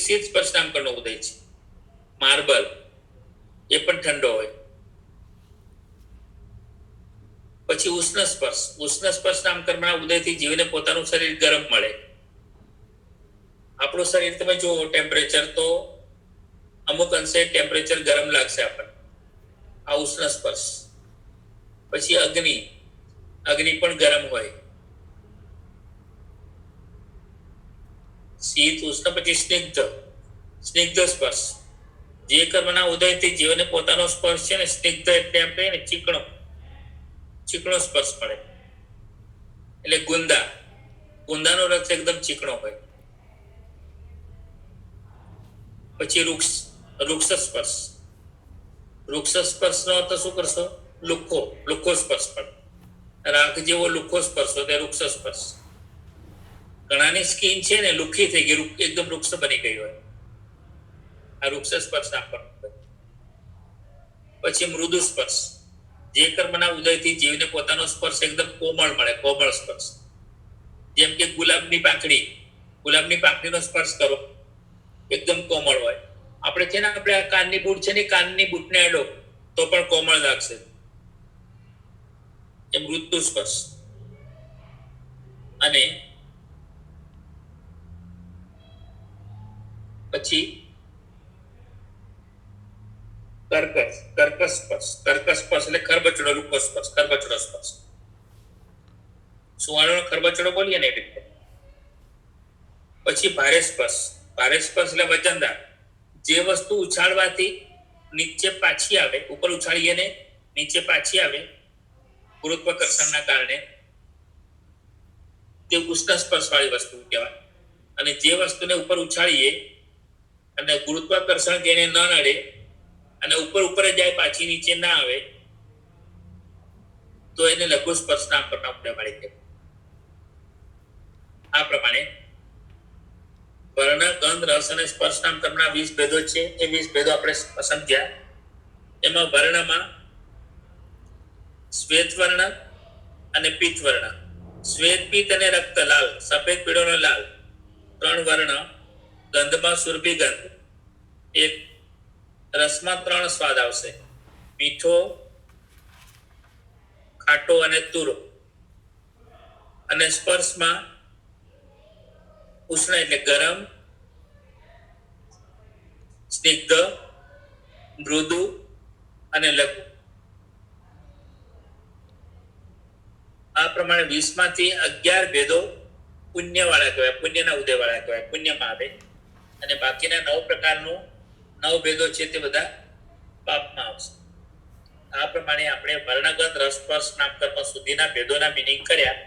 શીત સ્પર્શનામ કર્મનો ઉદય છે. માર્બલ એ પણ ઠંડો હોય. પછી ઉષ્ણ સ્પર્શ. ઉષ્ણ સ્પર્શનામ કર્મના ઉદયથી જીવને પોતાનું શરીર ગરમ મળે. આપણું શરીર તમે જુઓ ટેમ્પરેચર, તો અમુક અંશે ટેમ્પરેચર ગરમ લાગશે આપણને, આ ઉષ્ણ સ્પર્શ. પછી અગ્નિ, અગ્નિ પણ ગરમ હોય. શીત ઉષ્ણ. પછી સ્નિગ્ધ, સ્નિગ્ધ સ્પર્શ, જે કર્મના ઉદયથી જીવને પોતાનો સ્પર્શ છે ને સ્નિગ્ધ એટલે એમ કહીએ ને ચીકણો, ચીકણો સ્પર્શ મળે. એટલે ગુંદા, ગુંદાનો રસ એકદમ ચીકણો હોય. પછી વૃક્ષ, વૃક્ષ સ્પર્શ. વૃક્ષ સ્પર્શનો અર્થ શું કરશો? લુખ્ખો, લુખ્ખો સ્પર્શ પડે. રાખ જેવો લુખ્ખો સ્પર્શ હોય તે વૃક્ષ સ્પર્શ. ઘણાની સ્કિન છે ને લુખ્ખી થઈ ગઈ, એકદમ વૃક્ષ બની ગઈ હોય, આ વૃક્ષ સ્પર્શ નામ પર. પછી મૃદુ સ્પર્શ, જે કર્મના ઉદયથી જીવને પોતાનો સ્પર્શ એકદમ કોમળ મળે, કોમળ સ્પર્શ. જેમ કે ગુલાબની પાંખડી, ગુલાબની પાંખડીનો સ્પર્શ કરો, એકદમ કોમળ હોય. આપણે છે ને આપણે આ કાનની બૂટ છે ને, કાનની બૂટને એડો તો પણ કોમળ લાગશે, એ મૃદુ સ્પર્શ. અને પછી કર્કશ, કર્કશ સ્પર્શ. કર્કશ સ્પર્શ એટલે ખરબચડો, રૂખો સ્પર્શ, ખરબચડો સ્પર્શ. સુવાળાનો ખરબચડો બોલીએ ને એ રીતે. પછી ભારે સ્પર્શ. ભારે સ્પર્શ એટલે વજનદાર, જે વસ્તુ ઉછાળવાથી નીચે પાછી આવે, ઉપર ઉછાળીએ ને નીચે પાછી આવે ગુરુત્વાકર્ષણના કારણે, તે ઉષ્ણ સ્પર્શ વાળી વસ્તુ કહેવાય. અને જે વસ્તુને ઉપર ઉછાળીએ અને ગુરુત્વાકર્ષણ જેને ન નડે અને ઉપર ઉપર જાય, પાછી નીચે ના આવે, તો એને લઘુ સ્પર્શ નામ પર નામ મળી જાય. આ પ્રમાણે વર્ણ, ગંધ, રસ અને સ્પર્શ નામ કર્મના 20 ભેદો છે. એ 20 ભેદો આપણે સમજ્યા. એમાં વર્ણમાં શ્વેત વર્ણ અને પિત્ત વર્ણ, શ્વેત, પિત્ત અને રક્ત લાલ, સફેદ, પીળો અને લાલ, 3 વર્ણ. ગંધમાં સુરભી ગંધ, એક. રસમાં 3 સ્વાદ આવશે, મીઠો, ખાટો અને તુરો. અને સ્પર્શમાં ઉષ્ણ એટલે ગરમ, સ્નિગ્ધ, મૃદુ અને લઘુ. આ પ્રમાણે 20 માંથી 11 ભેદો પુણ્ય વાળા કહેવાય, પુણ્યના ઉદય વાળા કહેવાય, પુણ્યમાં આવે. અને બાકીના 9 પ્રકારનું 9 ભેદો છે તે બધા પાપમાં આવશે. આ પ્રમાણે આપણે વર્ણગત, રસ, સ્પર્શ નામ કર્મ સુધીના ભેદોના મિનિંગ કર્યા.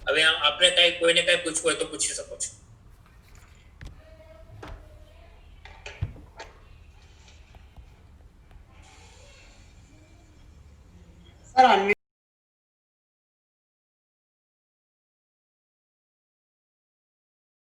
હવે આપણે કોઈને કઈ પૂછવું હોય તો પૂછી શકો છો. સર